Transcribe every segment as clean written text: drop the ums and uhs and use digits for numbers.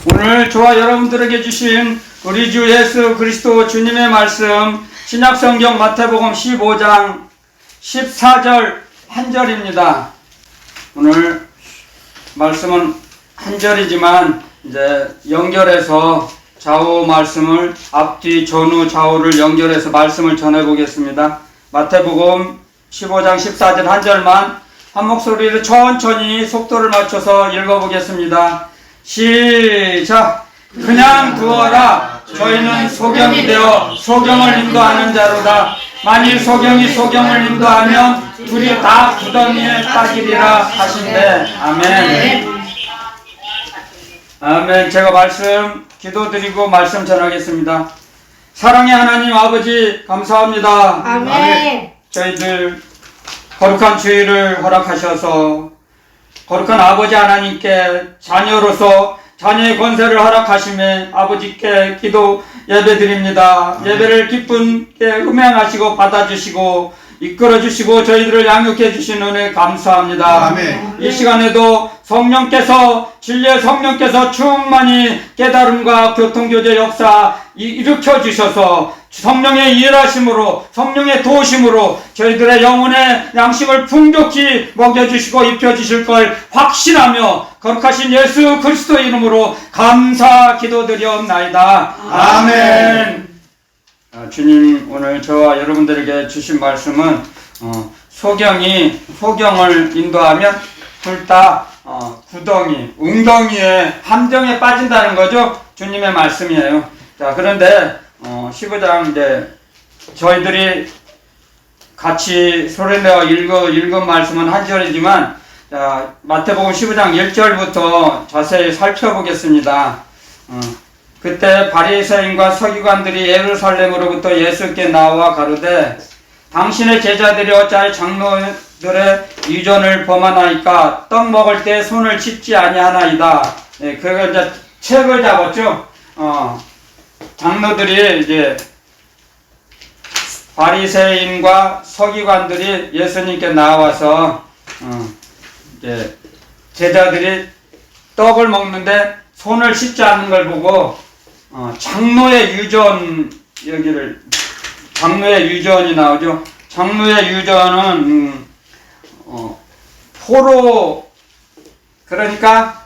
오늘 저와 여러분들에게 주신 우리 주 예수 그리스도 주님의 말씀 신약성경 마태복음 15장 14절 한 절입니다. 오늘 말씀은 한 절이지만 이제 연결해서 좌우 말씀을 앞뒤 전후 좌우를 연결해서 말씀을 전해보겠습니다. 마태복음 15장 14절 한 절만 한 목소리로 천천히 속도를 맞춰서 읽어보겠습니다. 시작! 그냥 두어라. 저희는 소경이 되어 소경을 인도하는 자로다. 만일 소경이 소경을 인도하면 둘이 다 구덩이에 빠지리라 하신대. 아멘. 아멘. 제가 말씀 기도드리고 말씀 전하겠습니다. 사랑의 하나님 아버지 감사합니다. 아멘. 저희들 거룩한 주일을 허락하셔서 거룩한 아버지 하나님께 자녀로서 자녀의 권세를 허락하심에 아버지께 기도 예배드립니다. 예배를 기쁘게 음행하시고 받아주시고 이끌어주시고 저희들을 양육해 주신 은혜 감사합니다. 아멘. 이 시간에도 성령께서 진리의 성령께서 충만히 깨달음과 교통교제 역사 일으켜 주셔서 성령의 일하심으로 성령의 도우심으로 저희들의 영혼의 양식을 풍족히 먹여주시고 입혀주실 걸 확신하며 거룩하신 예수 그리스도의 이름으로 감사 기도드리옵나이다. 아멘. 주님 오늘 저와 여러분들에게 주신 말씀은 소경을 인도하면 둘 다 구덩이, 웅덩이에 함정에 빠진다는 거죠. 주님의 말씀이에요. 자, 그런데 15장 이제 저희들이 같이 소리내어 읽은 말씀은 한 절이지만 자, 마태복음 15장 1절부터 자세히 살펴보겠습니다. 그때 바리새인과 서기관들이 예루살렘으로부터 예수께 나와 가로되 당신의 제자들이 어찌하여 장로들의 유전을 범하나이까 떡 먹을 때 손을 씻지 아니하나이다. 네, 그걸 이제 책을 잡았죠. 장로들이 이제 바리새인과 서기관들이 예수님께 나와서 이제 제자들이 떡을 먹는데 손을 씻지 않는 걸 보고 장로의 유전 장로의 유전이 나오죠. 장로의 유전은 포로 그러니까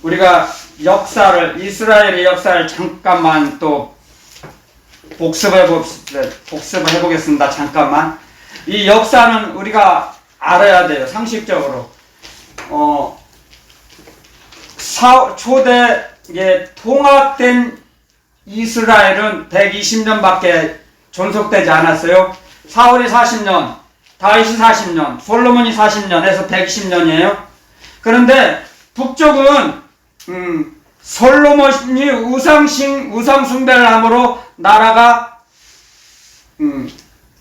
우리가 이스라엘의 역사를 잠깐만 또 복습해 보겠습니다. 잠깐만. 이 역사는 우리가 알아야 돼요. 상식적으로. 초대 통합된 이스라엘은 120년밖에 존속되지 않았어요. 사울이 40년, 다윗이 40년, 솔로몬이 40년 해서 120년이에요. 그런데 북쪽은 솔로몬이 우상숭배를 함으로 나라가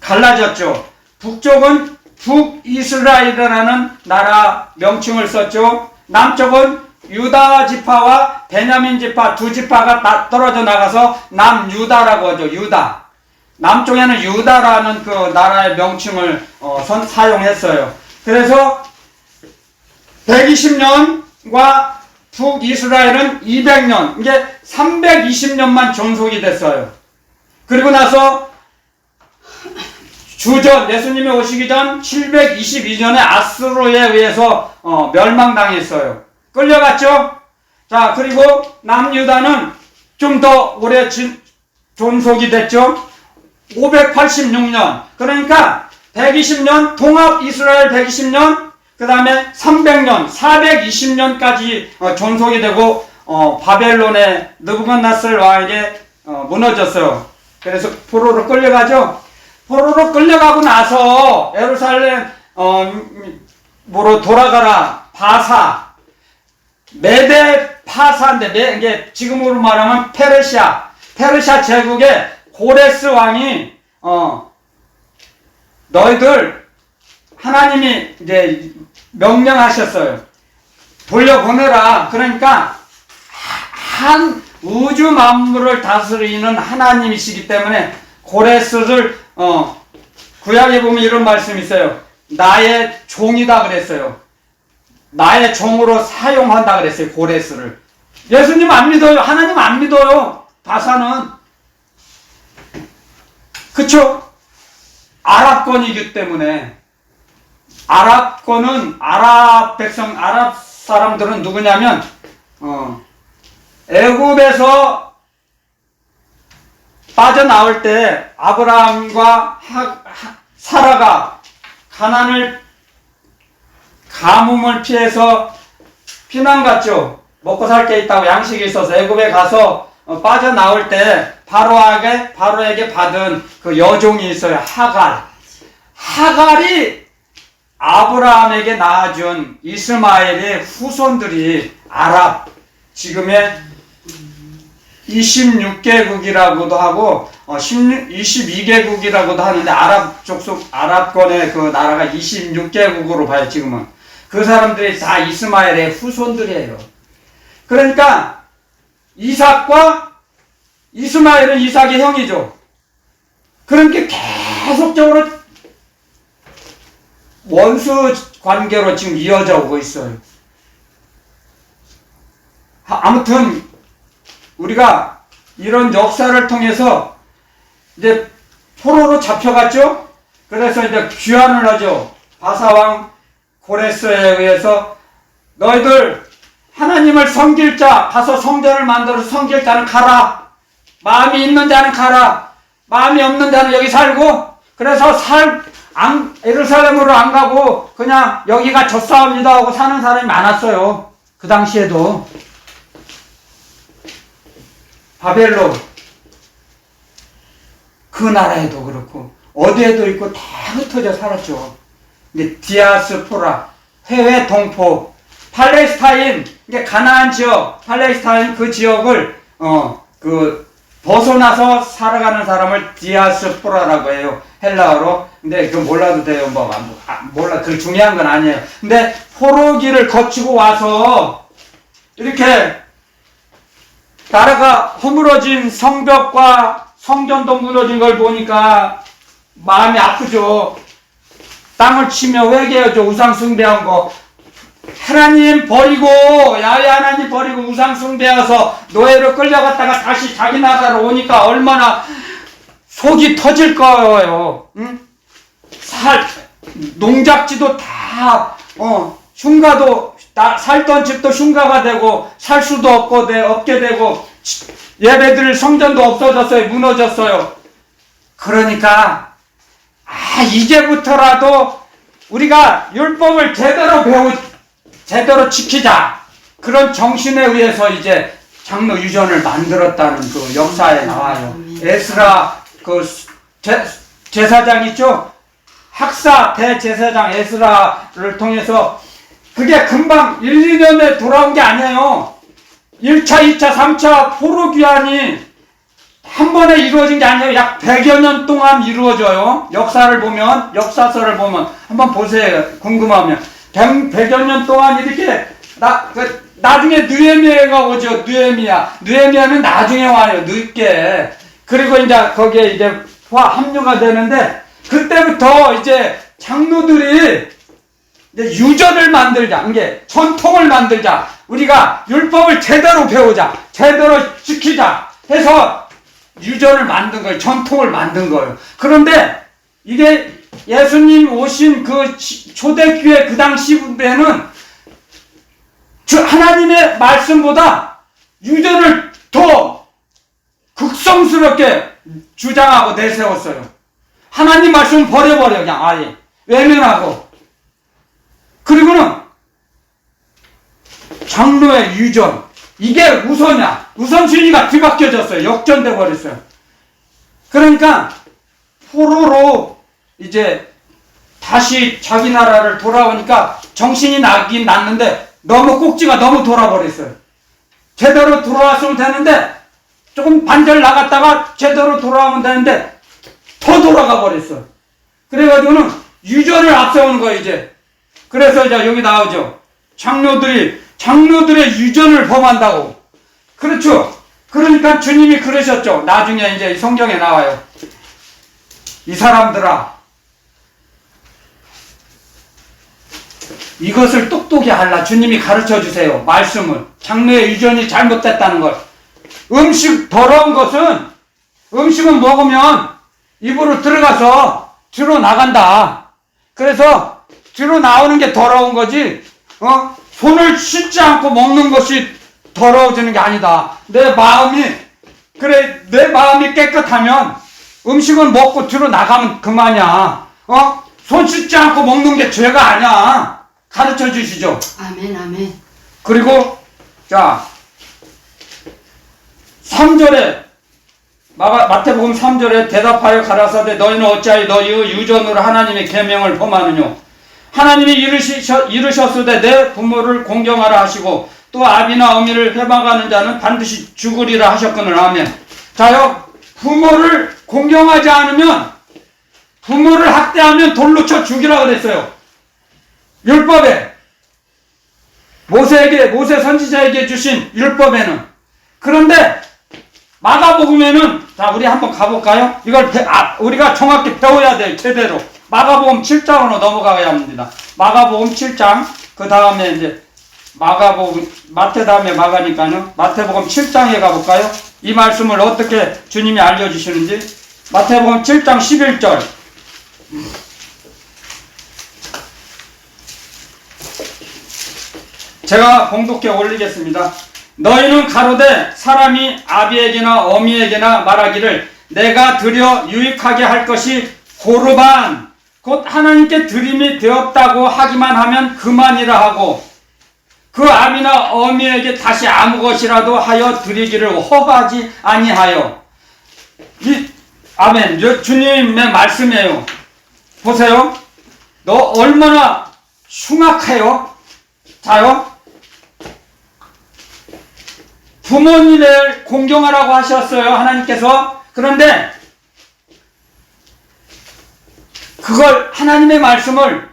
갈라졌죠. 북쪽은 북이스라엘이라는 나라 명칭을 썼죠. 남쪽은 유다 지파와 베냐민 지파 두 지파가 떨어져 나가서 남유다라고 하죠. 유다. 남쪽에는 유다라는 그 나라의 명칭을 사용했어요. 그래서 120년과 북이스라엘은 200년, 이게 320년만 존속이 됐어요. 그리고 나서 예수님이 오시기 전 722년에 아수르에 의해서 멸망당했어요. 끌려갔죠? 자, 그리고 남유다는 좀 더 오래 존속이 됐죠? 586년. 그러니까 120년, 통합 이스라엘 120년, 그 다음에 300년, 420년까지 존속이 되고, 바벨론의 느부갓네살 왕에게 무너졌어요. 그래서 포로로 끌려가죠? 포로로 끌려가고 나서 예루살렘, 뭐로 돌아가라, 바사, 메데 파사인데, 이게 지금으로 말하면 페르시아 제국의 고레스 왕이, 너희들, 하나님이 이제 명령하셨어요. 돌려보내라. 그러니까, 한 우주 만물을 다스리는 하나님이시기 때문에, 고레스를, 구약에 보면 이런 말씀이 있어요. 나의 종이다 그랬어요. 나의 종으로 사용한다 그랬어요. 고레스를. 예수님 안 믿어요. 하나님 안 믿어요. 바사는. 그쵸? 아랍권이기 때문에. 아랍권은, 아랍 사람들은 누구냐면, 애굽에서 빠져나올 때 아브라함과 사라가 가뭄을 피해서 피난 갔죠. 먹고 살 게 있다고 양식이 있어서 애굽에 가서 빠져나올 때 바로에게 받은 그 여종이 있어요. 하갈이 아브라함에게 낳아준 이스마엘의 후손들이 지금의 26개국이라고도 하고 22개국이라고도 하는데 아랍권의 그 나라가 26개국으로 봐요. 지금은 그 사람들이 다 이스마엘의 후손들이에요. 그러니까 이스마엘은 이삭의 형이죠. 그러니까 계속적으로 원수 관계로 지금 이어져 오고 있어요. 아무튼 우리가 이런 역사를 통해서 이제 포로로 잡혀갔죠. 그래서 이제 귀환을 하죠. 바사왕 고레스에 의해서 너희들 하나님을 섬길 자 가서 성전을 만들어서 섬길 자는 가라. 마음이 있는 자는 가라. 마음이 없는 자는 여기 살고. 그래서 예루살렘으로 안 가고 그냥 여기가 젖사옵니다 하고 사는 사람이 많았어요. 그 당시에도. 바벨론 그 나라에도 그렇고 어디에도 있고 다 흩어져 살았죠. 근데 디아스포라, 해외 동포, 팔레스타인, 이게 가나안 지역, 팔레스타인 그 지역을 벗어나서 살아가는 사람을 디아스포라라고 해요. 헬라어로. 근데 그거 몰라도 돼요. 몰라. 그 중요한 건 아니에요. 근데 포로기를 거치고 와서 이렇게 나라가 허물어진 성벽과 성전도 무너진 걸 보니까 마음이 아프죠. 땅을 치며 회개하죠. 우상 숭배한 거. 하나님 버리고, 야외 하나님 버리고 우상 숭배해서 노예로 끌려갔다가 다시 자기 나라로 오니까 얼마나 속이 터질 거예요. 응? 농작지도 다, 흉가도, 살던 집도 흉가가 되고, 살 수도 없게 되고, 예배드릴 성전도 없어졌어요. 무너졌어요. 그러니까, 이제부터라도 우리가 율법을 제대로 지키자. 그런 정신에 의해서 이제 장로 유전을 만들었다는 그 역사에 나와요. 에스라, 제사장 있죠? 학사 대제사장 에스라를 통해서 그게 금방 1, 2년에 돌아온 게 아니에요. 1차, 2차, 3차 포로 귀환이 한 번에 이루어진 게 아니에요. 약 100여 년 동안 이루어져요. 역사서를 보면 한번 보세요. 궁금하면. 100여 년 동안 이렇게 나중에 느헤미야가 오죠. 느헤미야는 나중에 와요. 늦게. 그리고 이제 거기에 이제 합류가 되는데 그때부터 이제 장로들이 이제 유전을 만들자. 이게 전통을 만들자. 우리가 율법을 제대로 배우자. 제대로 지키자. 해서 유전을 만든 거예요. 전통을 만든 거예요. 그런데 이게 예수님 오신 그 초대교회 그 당시 때는 하나님의 말씀보다 유전을 더 극성스럽게 주장하고 내세웠어요. 하나님 말씀을 버려버려 그냥 아예 외면하고. 그리고는 장로의 유전 이게 우선순위가 뒤바뀌어졌어요. 역전돼 버렸어요. 그러니까 포로로 이제 다시 자기 나라를 돌아오니까 정신이 나긴 났는데 꼭지가 너무 돌아버렸어요. 제대로 돌아왔으면 되는데 조금 반절 나갔다가 제대로 돌아오면 되는데 더 돌아가 버렸어요. 그래가지고는 유전을 앞세우는 거예요 이제. 그래서 이제 여기 나오죠. 장로들의 유전을 범한다고. 그렇죠. 그러니까 주님이 그러셨죠. 나중에 이제 성경에 나와요. 이 사람들아 이것을 똑똑히 하라. 주님이 가르쳐 주세요. 말씀을. 장래의 유전이 잘못됐다는 걸. 더러운 것은 음식은 먹으면 입으로 들어가서 뒤로 나간다. 그래서 뒤로 나오는 게 더러운 거지, 손을 씻지 않고 먹는 것이 더러워지는 게 아니다. 내 마음이 깨끗하면 음식을 먹고 뒤로 나가면 그만이야. 손 씻지 않고 먹는 게 죄가 아니야. 가르쳐 주시죠. 아멘, 아멘. 그리고, 자, 3절에, 마태복음 3절에 대답하여 가라사대 너희는 어찌하여 너희의 유전으로 하나님의 계명을 범하느뇨. 하나님이 이르셨으되 내 부모를 공경하라 하시고 또 아비나 어미를 해방하는 자는 반드시 죽으리라 하셨거늘. 아멘. 자요, 부모를 공경하지 않으면, 부모를 학대하면 돌로 쳐 죽이라 그랬어요. 율법에, 모세 선지자에게 주신 율법에는. 그런데 마가복음에는, 자, 우리 한번 가볼까요? 이걸 우리가 정확히 배워야 돼요. 제대로. 마가복음 7장으로 넘어가야 합니다. 마가복음 7장, 그 다음에 이제 마태 다음에 마가니까요. 마태복음 7장에 가볼까요? 이 말씀을 어떻게 주님이 알려주시는지. 마태복음 7장 11절. 제가 봉독해 올리겠습니다. 너희는 가로되 사람이 아비에게나 어미에게나 말하기를 내가 드려 유익하게 할 것이 고르반 곧 하나님께 드림이 되었다고 하기만 하면 그만이라 하고 그 아비나 어미에게 다시 아무 것이라도 하여 드리기를 허하지 아니하여. 아멘. 주님의 말씀이에요. 보세요. 너 얼마나 흉악해요. 자요. 부모님을 공경하라고 하셨어요. 하나님께서. 그런데 그걸 하나님의 말씀을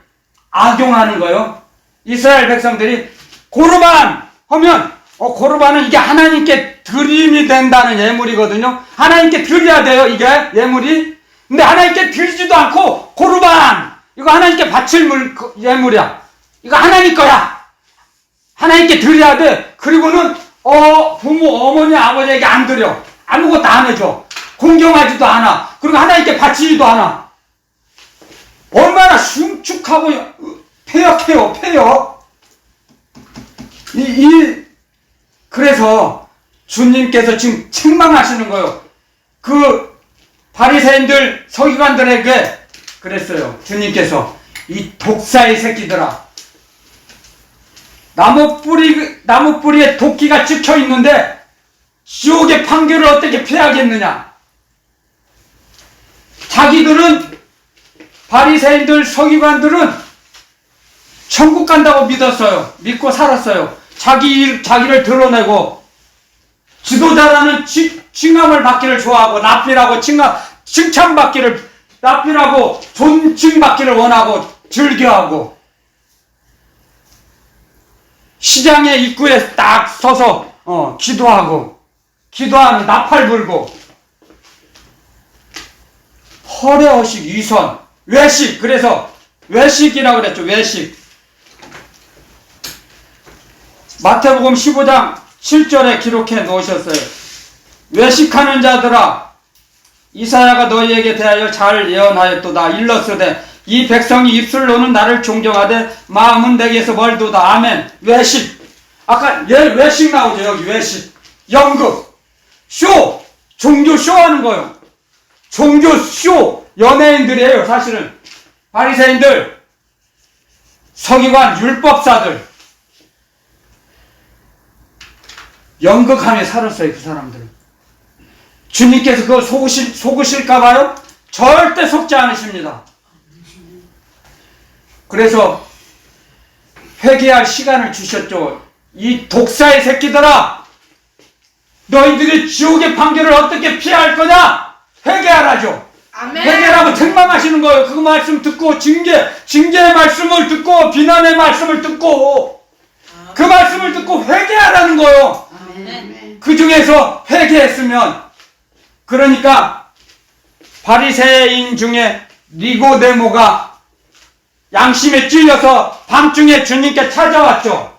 악용하는 거예요. 이스라엘 백성들이 고르반 하면 고르반은 이게 하나님께 드림이 된다는 예물이거든요. 하나님께 드려야 돼요. 이게 예물이. 근데 하나님께 드리지도 않고 고르반 이거 하나님께 바칠 예물이야. 이거 하나님 거야. 하나님께 드려야 돼. 그리고는 부모, 어머니, 아버지에게 안 드려. 아무것도 안 해줘. 공경하지도 않아. 그리고 하나님께 바치지도 않아. 얼마나 흉측하고 폐역해요, 폐역. 그래서 주님께서 지금 책망하시는 거예요. 그 바리새인들, 서기관들에게 그랬어요. 주님께서 이 독사의 새끼들아. 나무 뿌리에 도끼가 찍혀 있는데 지옥의 판결을 어떻게 피하겠느냐? 자기들은 바리새인들, 서기관들은 천국 간다고 믿었어요. 믿고 살았어요. 자기를 드러내고 지도자라는 칭함을 받기를 좋아하고 나피라고 칭찬받기를 나피라고 존칭받기를 원하고 즐겨하고 시장의 입구에 딱 서서 기도하면 나팔 불고 허례허식, 위선, 외식. 그래서 외식이라고 그랬죠. 외식. 마태복음 15장 7절에 기록해 놓으셨어요. 외식하는 자들아 이사야가 너희에게 대하여 잘 예언하였도다. 일렀으되 이 백성이 입술로는 나를 존경하되 마음은 내게서 멀도다. 아멘. 외식. 아까 외식 나오죠. 여기 외식. 연극. 쇼. 종교 쇼 하는 거예요. 종교 쇼. 연예인들이에요. 사실은. 바리새인들, 서기관, 율법사들. 연극하며 살았어요. 그 사람들은. 주님께서 그걸 속으실까봐요? 절대 속지 않으십니다. 그래서 회개할 시간을 주셨죠. 이 독사의 새끼들아, 너희들이 지옥의 판결을 어떻게 피할 거냐? 회개하라죠. 아멘. 회개라고 책망하시는 거예요. 그 말씀 듣고 징계의 말씀을 듣고 비난의 말씀을 듣고 그 말씀을 듣고 회개하라는 거예요. 아멘. 그 중에서 회개했으면, 그러니까 바리새인 중에 니고데모가 양심에 찔려서 밤중에 주님께 찾아왔죠.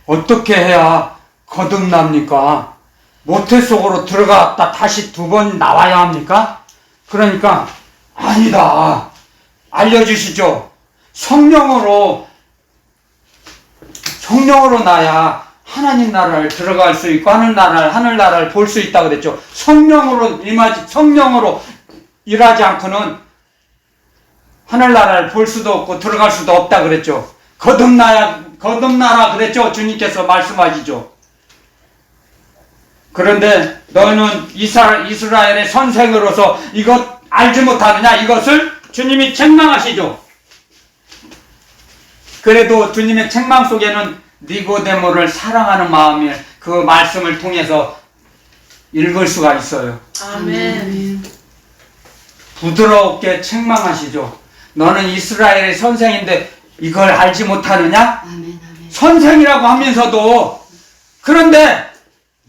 어떻게 해야 거듭납니까? 모태 속으로 들어갔다 다시 2번 나와야 합니까? 그러니까 아니다. 알려주시죠. 성령으로 나야 하나님 나라를 들어갈 수 있고 하늘나라를 볼 수 있다고 그랬죠. 성령으로 일하지 않고는 하늘나라를 볼 수도 없고 들어갈 수도 없다 그랬죠. 거듭나라 그랬죠. 주님께서 말씀하시죠. 그런데 너는 이스라엘의 선생으로서 이것 알지 못하느냐? 이것을 주님이 책망하시죠. 그래도 주님의 책망 속에는 니고데모를 사랑하는 마음이 그 말씀을 통해서 읽을 수가 있어요. 아멘. 부드럽게 책망하시죠. 너는 이스라엘의 선생인데 이걸 알지 못하느냐? 아멘. 선생이라고 하면서도 그런데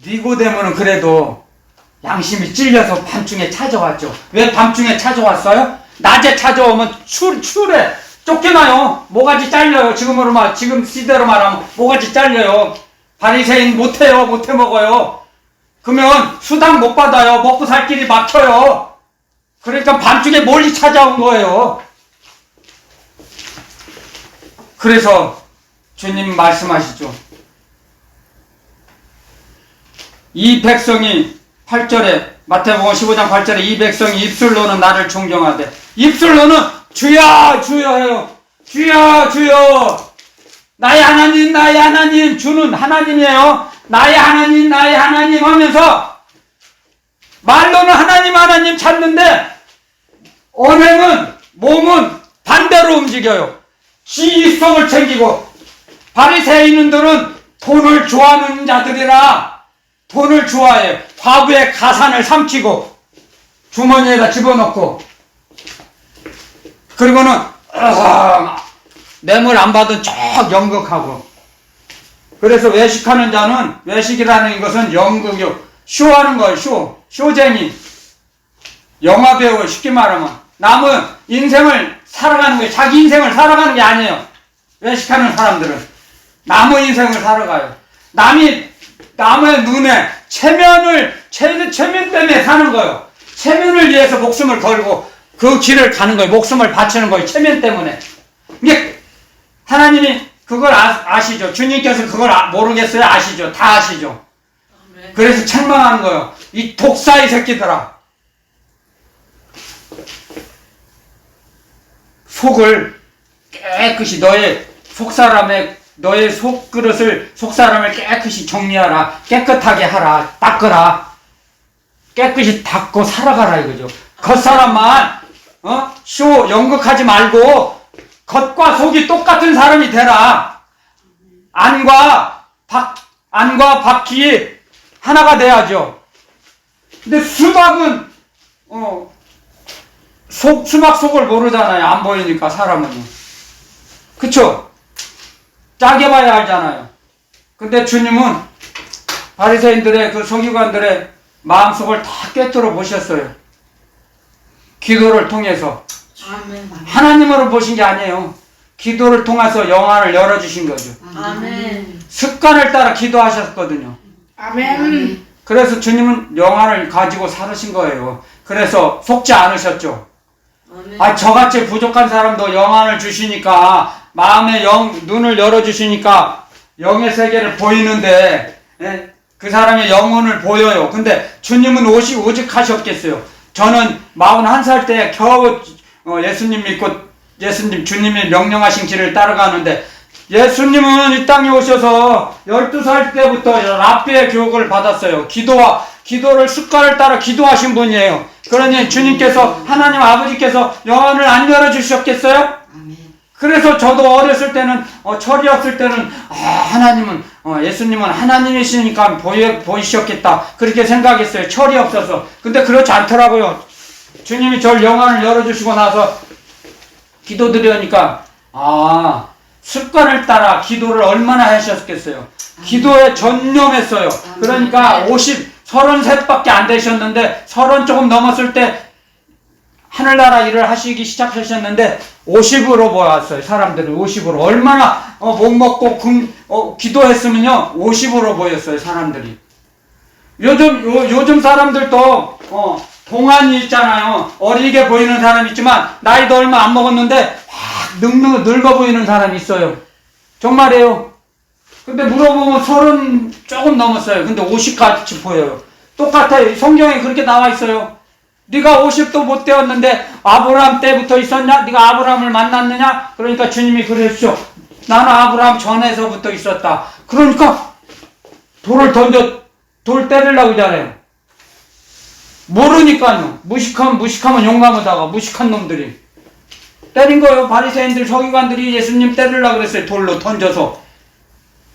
니고데모는 그래도 양심이 찔려서 밤중에 찾아왔죠. 왜 밤중에 찾아왔어요? 낮에 찾아오면 추울해. 쫓겨나요. 모가지 잘려요. 지금 시대로 말하면 모가지 잘려요. 바리새인 못해요. 못해 먹어요. 그러면 수당 못 받아요. 먹고 살 길이 막혀요. 그러니까 밤중에 멀리 찾아온 거예요. 그래서 주님 말씀하시죠. 이 백성이 8절에 마태복음 15장 8절에 이 백성이 입술로는 나를 존경하되 입술로는 주야 주여 해요. 주야 주여 나의 하나님 주는 하나님이에요. 나의 하나님 하면서 말로는 하나님 찾는데 언행은 몸은 반대로 움직여요. 지 이성을 챙기고 바리새인들은 돈을 좋아하는 자들이라 돈을 좋아해요. 과부의 가산을 삼키고 주머니에다 집어넣고 그리고는 뇌물 안 받은 척 연극하고 그래서 외식하는 자는 외식이라는 것은 연극이요. 쇼하는 거예요. 쇼쟁이 영화배우 쉽게 말하면 남은 인생을 살아가는 거예요. 자기 인생을 살아가는 게 아니에요. 외식하는 사람들은 남의 인생을 살아가요. 남의 눈에 체면 때문에 사는 거예요. 체면을 위해서 목숨을 걸고 그 길을 가는 거예요. 목숨을 바치는 거예요. 체면 때문에. 이게 하나님이 그걸 아시죠. 주님께서 그걸 모르겠어요? 아시죠. 다 아시죠. 그래서 책망하는 거예요. 이 독사의 새끼들아. 속을 깨끗이 너의 속사람을 깨끗이 정리하라. 깨끗하게 하라. 닦으라. 깨끗이 닦고 살아가라 이거죠. 겉사람만 연극하지 말고 겉과 속이 똑같은 사람이 되라. 안과 밖이 하나가 돼야죠. 근데 수박은 수박 속을 모르잖아요. 안 보이니까 사람은. 그쵸? 짜게 봐야 알잖아요. 근데 주님은 바리새인들의 그 서기관들의 마음속을 다 꿰뚫어 보셨어요. 기도를 통해서. 아멘. 하나님으로 보신 게 아니에요. 기도를 통해서 영안을 열어주신 거죠. 아멘. 습관을 따라 기도하셨거든요. 아멘. 그래서 주님은 영안을 가지고 살으신 거예요. 그래서 속지 않으셨죠. 저같이 부족한 사람도 영안을 주시니까 마음의 눈을 열어주시니까 영의 세계를 보이는데 그 사람의 영혼을 보여요. 근데 주님은 오직 하셨겠어요. 저는 41살 때 겨우 예수님 믿고 주님이 명령하신 길을 따라가는데 예수님은 이 땅에 오셔서 12살 때부터 랍비의 교육을 받았어요. 기도를 습관을 따라 기도하신 분이에요. 그러니 주님께서 하나님 아버지께서 영안을 안 열어주셨겠어요? 그래서 저도 어렸을 때는 철이 없을 때는 하나님은 예수님은 하나님이시니까 보이셨겠다 그렇게 생각했어요. 철이 없어서. 근데 그렇지 않더라고요. 주님이 절 영안을 열어주시고 나서 기도드리니까 습관을 따라 기도를 얼마나 하셨겠어요. 기도에 전념했어요. 그러니까 33밖에 안 되셨는데 30 조금 넘었을 때 하늘나라 일을 하시기 시작하셨는데 50으로 보았어요. 사람들이 50으로. 얼마나 못 먹고 기도했으면요 50으로 보였어요. 사람들이. 요즘 사람들도 동안이 있잖아요. 어리게 보이는 사람 있지만 나이도 얼마 안 먹었는데 늙어 보이는 사람이 있어요. 정말이에요. 근데 물어보면 30 조금 넘었어요. 근데 50같이 보여요. 똑같아요. 성경에 그렇게 나와 있어요. 네가 50도 못 되었는데 아브라함 때부터 있었냐? 네가 아브라함을 만났느냐? 그러니까 주님이 그러십시오. 나는 아브라함 전에서부터 있었다. 그러니까 돌 때리려고 하잖아요. 모르니까요. 무식하면 용감하다가 무식한 놈들이 때린 거예요. 바리새인들 서기관들이 예수님 때리려고 그랬어요. 돌로 던져서.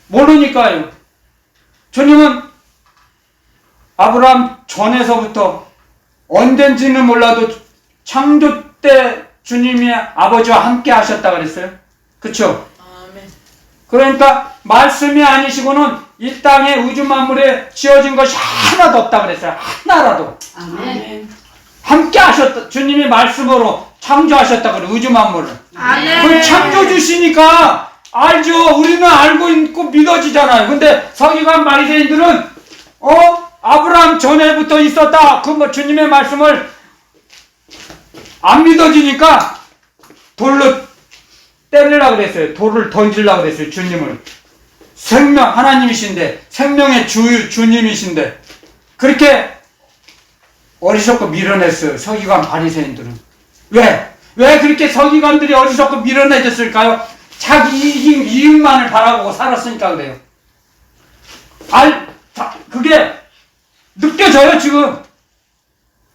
모르니까요. 주님은 아브라함 전에서부터 언젠지는 몰라도 창조 때 주님이 아버지와 함께 하셨다 그랬어요. 그쵸? 아멘. 그러니까 말씀이 아니시고는 이 땅에 우주 만물에 지어진 것이 하나도 없다 그랬어요. 하나라도. 아멘. 함께 하셨다. 주님이 말씀으로 창조하셨다 그래. 우주 만물을. 아멘. 그 창조주시니까 알죠. 우리는 알고 있고 믿어지잖아요. 근데 서기관 바리새인들은 아브라함 전에부터 있었다. 주님의 말씀을 안 믿어지니까 돌로 때리려고 그랬어요. 돌을 던지려고 그랬어요. 주님을. 하나님이신데, 생명의 주님이신데, 그렇게 어리석고 밀어냈어요. 서기관 바리새인들은. 왜 그렇게 서기관들이 어리석고 밀어내졌을까요? 자기 이익만을 바라보고 살았으니까 그래요. 그게 느껴져요, 지금.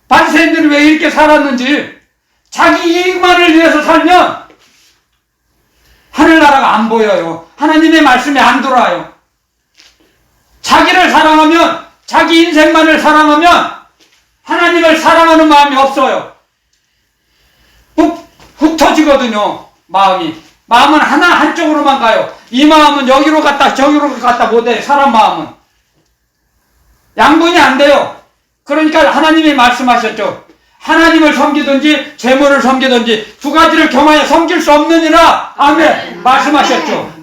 바리새인들이 왜 이렇게 살았는지. 자기 이익만을 위해서 살면 하늘나라가 안 보여요. 하나님의 말씀이 안 돌아요. 자기를 사랑하면, 자기 인생만을 사랑하면 하나님을 사랑하는 마음이 없어요. 흩어지거든요, 마음이. 마음은 한쪽으로만 가요. 이 마음은 여기로 갔다 저기로 갔다 못해. 사람 마음은 양분이 안 돼요. 그러니까 하나님이 말씀하셨죠. 하나님을 섬기든지 재물을 섬기든지 두 가지를 겸하여 섬길 수 없느니라. 아멘. 말씀하셨죠.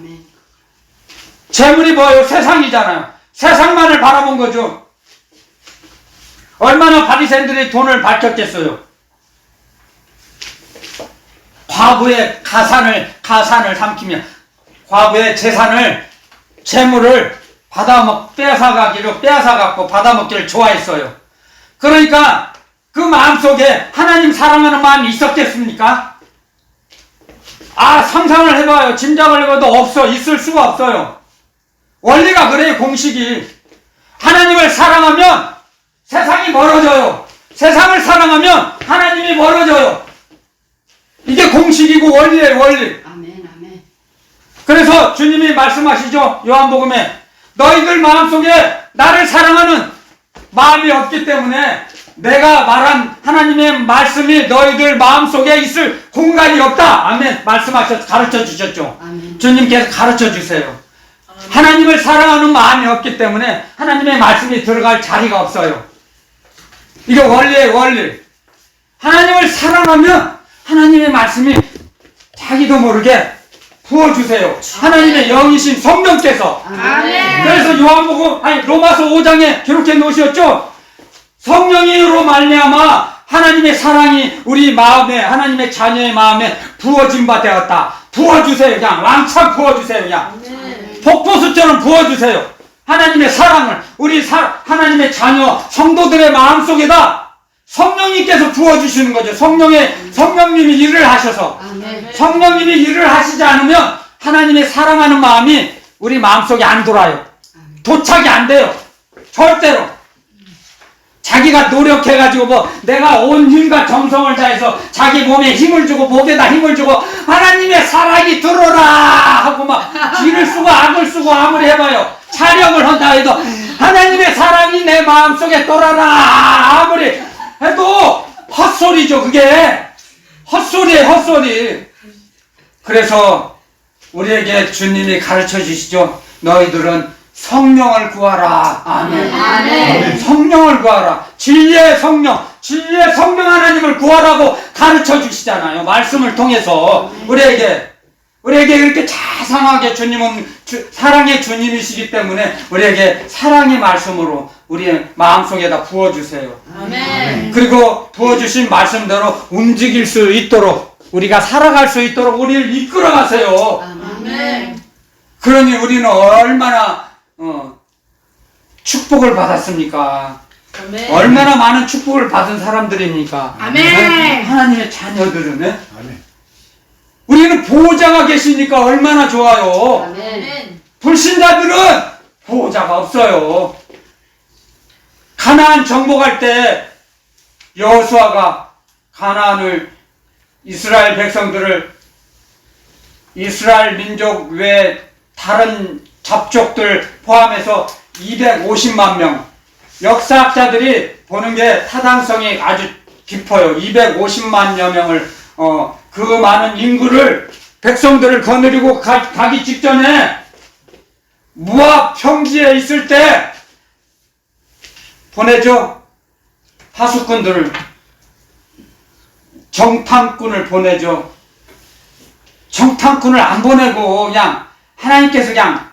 재물이 뭐예요? 세상이잖아요. 세상만을 바라본 거죠. 얼마나 바리새인들이 돈을 밝혔겠어요. 과부의 가산을 삼키며 과부의 재물을 빼앗아갖고 받아먹기를 좋아했어요. 그러니까 그 마음속에 하나님 사랑하는 마음이 있었겠습니까? 상상을 해봐요. 짐작을 해봐도 있을 수가 없어요. 원리가 그래요. 공식이. 하나님을 사랑하면 세상이 멀어져요. 세상을 사랑하면 하나님이 멀어져요. 이게 공식이고 원리예요. 원리. 아멘. 그래서 주님이 말씀하시죠. 요한복음에 너희들 마음속에 나를 사랑하는 마음이 없기 때문에 내가 말한 하나님의 말씀이 너희들 마음속에 있을 공간이 없다. 아멘. 가르쳐 주셨죠. 아멘. 주님께서 가르쳐 주세요. 하나님을 사랑하는 마음이 없기 때문에 하나님의 말씀이 들어갈 자리가 없어요. 이게 원리예요. 원리. 하나님을 사랑하면 하나님의 말씀이 자기도 모르게 부어주세요. 하나님의 영이신 성령께서. 아멘. 그래서 로마서 5장에 기록해 놓으셨죠. 성령으로 말미암아 하나님의 사랑이 우리 마음에, 하나님의 자녀의 마음에 부어진 바 되었다. 부어주세요. 그냥 왕창 부어주세요. 그냥 폭포수처럼 부어주세요. 하나님의 사랑을 하나님의 자녀 성도들의 마음속에다 성령님께서 부어주시는 거죠. 성령님이 일을 하셔서. 아멘. 성령님이 일을 하시지 않으면 하나님의 사랑하는 마음이 우리 마음속에 안 돌아요. 도착이 안 돼요. 절대로. 자기가 노력해가지고 내가 온 힘과 정성을 다해서 자기 몸에 힘을 주고 목에다 힘을 주고 하나님의 사랑이 들어라 하고 막 기를 쓰고 악을 쓰고 아무리 해봐요. 촬영을 한다 해도 하나님의 사랑이 내 마음속에 돌아라 아무리 해도 헛소리죠. 그게 헛소리예요. 헛소리. 그래서 우리에게 주님이 가르쳐 주시죠. 너희들은 성령을 구하라. 아멘. 아멘. 성령을 구하라. 진리의 성령, 진리의 성령 하나님을 구하라고 가르쳐 주시잖아요. 말씀을 통해서 우리에게 이렇게 자상하게 주님은 사랑의 주님이시기 때문에 우리에게 사랑의 말씀으로 우리의 마음속에다 부어주세요. 아멘. 그리고 부어주신 말씀대로 움직일 수 있도록 우리가 살아갈 수 있도록 우리를 이끌어 가세요. 아멘. 그러니 우리는 얼마나 축복을 받았습니까? 아멘. 얼마나 많은 축복을 받은 사람들입니까? 아멘. 하나님의 자녀들은 아멘. 우리는 보호자가 계시니까 얼마나 좋아요. 아멘. 불신자들은 보호자가 없어요. 가나안 정복할 때 여호수아가 가나안을 이스라엘 백성들을 이스라엘 민족 외 다른 잡족들 포함해서 250만 명, 역사학자들이 보는 게 타당성이 아주 깊어요. 250만여 명을 그 많은 인구를 백성들을 거느리고 가기 직전에 모압 평지에 있을 때 보내죠. 하수꾼들을, 정탐꾼을 보내죠. 정탐꾼을 안 보내고 그냥 하나님께서 그냥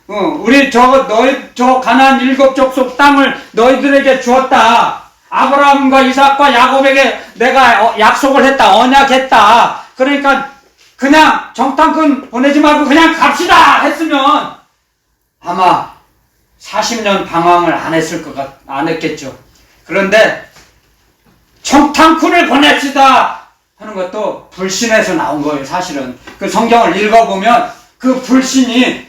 우리 저 가나안 7족속 땅을 너희들에게 주었다. 아브라함과 이삭과 야곱에게 내가 약속을 했다. 언약했다. 그러니까 그냥 정탐꾼 보내지 말고 그냥 갑시다 했으면 아마 40년 방황을 안 했겠죠. 그런데 정탐꾼을 보냅시다 하는 것도 불신에서 나온 거예요. 사실은 그 성경을 읽어보면 그 불신이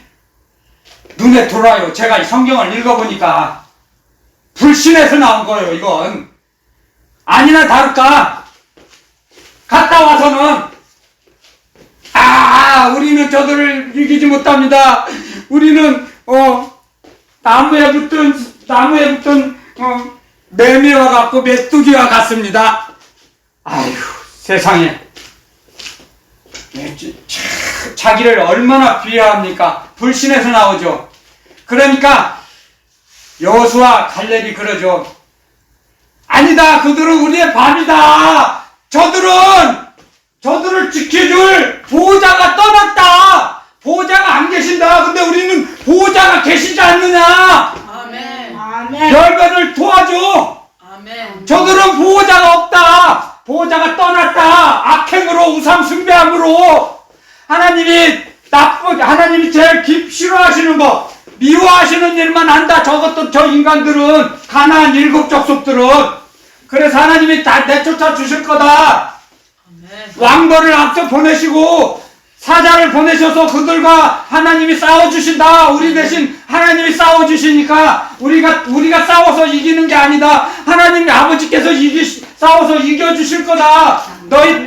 눈에 들어와요. 제가 이 성경을 읽어보니까 불신에서 나온 거예요. 이건 아니나 다를까 갔다 와서는 우리는 저들을 이기지 못합니다. 우리는 나무에 붙은 매미와 같고 메뚜기와 같습니다. 아이고 세상에 자기를 얼마나 비하합니까? 불신에서 나오죠. 그러니까 여호수아 갈렙이 그러죠. 아니다. 그들은 우리의 밥이다. 저들을 지켜줄 보호자가 떠났다. 보호자가 안 계신다. 근데 우리는 보호자가 계시지 않느냐. 아멘. 아멘. 열반을 도와줘. 아멘. 저들은 보호자가 없다. 보호자가 떠났다. 악행으로 우상 숭배함으로 하나님이 제일 싫어하시는 거, 미워하시는 일만 한다. 저 인간들은 가나안 7족속들은 그래서 하나님이 다 내쫓아 주실 거다. 아멘. 왕벌을 앞서 보내시고 사자를 보내셔서 그들과 하나님이 싸워주신다. 우리 대신 하나님이 싸워주시니까 우리가 싸워서 이기는 게 아니다. 하나님이 아버지께서 싸워서 이겨주실 거다.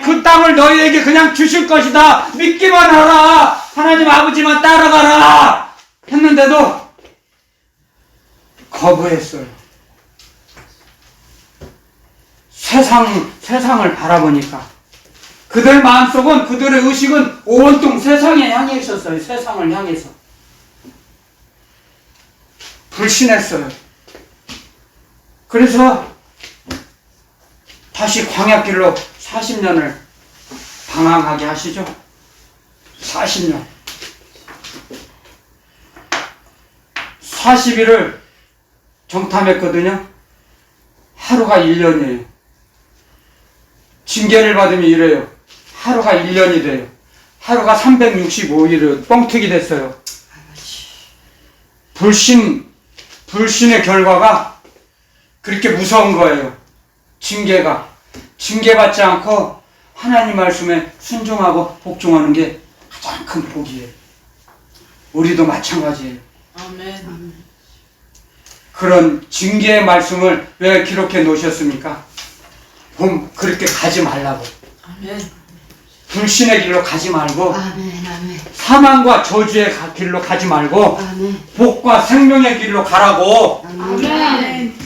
그 땅을 너희에게 그냥 주실 것이다. 믿기만 하라. 하나님 아버지만 따라가라. 했는데도 거부했어요. 세상을 바라보니까 그들 마음속은, 그들의 의식은 온통 세상에 향해 있었어요. 세상을 향해서. 불신했어요. 그래서 다시 광야길로 40년을 방황하게 하시죠. 40년. 40일을 정탐했거든요. 하루가 1년이에요. 징계를 받으면 이래요. 하루가 1년이 돼요. 하루가 365일을 뻥튀기 됐어요. 불신의 결과가 그렇게 무서운 거예요. 징계받지 않고 하나님 말씀에 순종하고 복종하는 게 가장 큰 복이에요. 우리도 마찬가지예요. 아멘. 그런 징계의 말씀을 왜 기록해 놓으셨습니까? 그렇게 가지 말라고. 아멘. 불신의 길로 가지 말고 아멘. 아멘. 사망과 저주의 길로 가지 말고 아멘. 복과 생명의 길로 가라고. 아멘.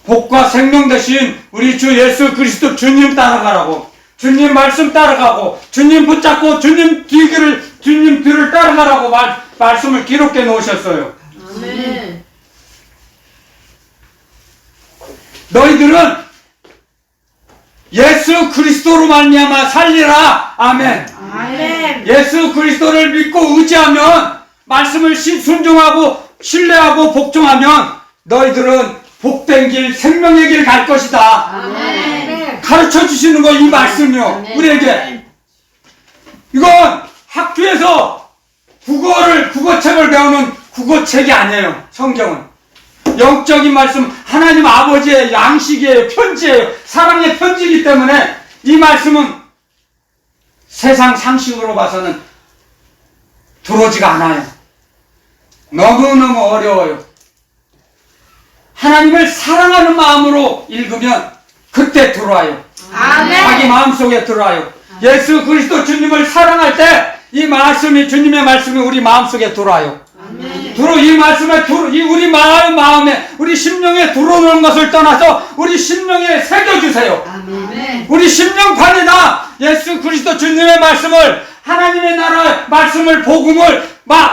복과 생명 대신 우리 주 예수 그리스도 주님 따라가라고. 주님 말씀 따라가고 주님 붙잡고 주님 뒤를 따라가라고 말씀을 기록해 놓으셨어요. 아멘. 너희들은 예수 그리스도로 말미암아 살리라. 아멘. 아멘. 예수 그리스도를 믿고 의지하면, 말씀을 순종하고 신뢰하고 복종하면 너희들은 복된 길, 생명의 길 갈 것이다. 아멘. 가르쳐 주시는 거 이 말씀이요. 아멘. 우리에게. 이건 학교에서 국어책을 배우는 국어책이 아니에요. 성경은 영적인 말씀, 하나님 아버지의 양식이에요. 편지예요. 사랑의 편지이기 때문에 이 말씀은 세상 상식으로 봐서는 들어오지가 않아요. 너무너무 어려워요. 하나님을 사랑하는 마음으로 읽으면 그때 들어와요. 아멘. 자기 마음속에 들어와요. 예수 그리스도 주님을 사랑할 때 이 말씀이, 주님의 말씀이 우리 마음속에 들어와요. 아멘. 이 말씀에 우리 마음에, 우리 심령에 들어오는 것을 떠나서 우리 심령에 새겨주세요. 아멘. 우리 심령판에다 예수 그리스도 주님의 말씀을, 하나님의 나라의 말씀을, 복음을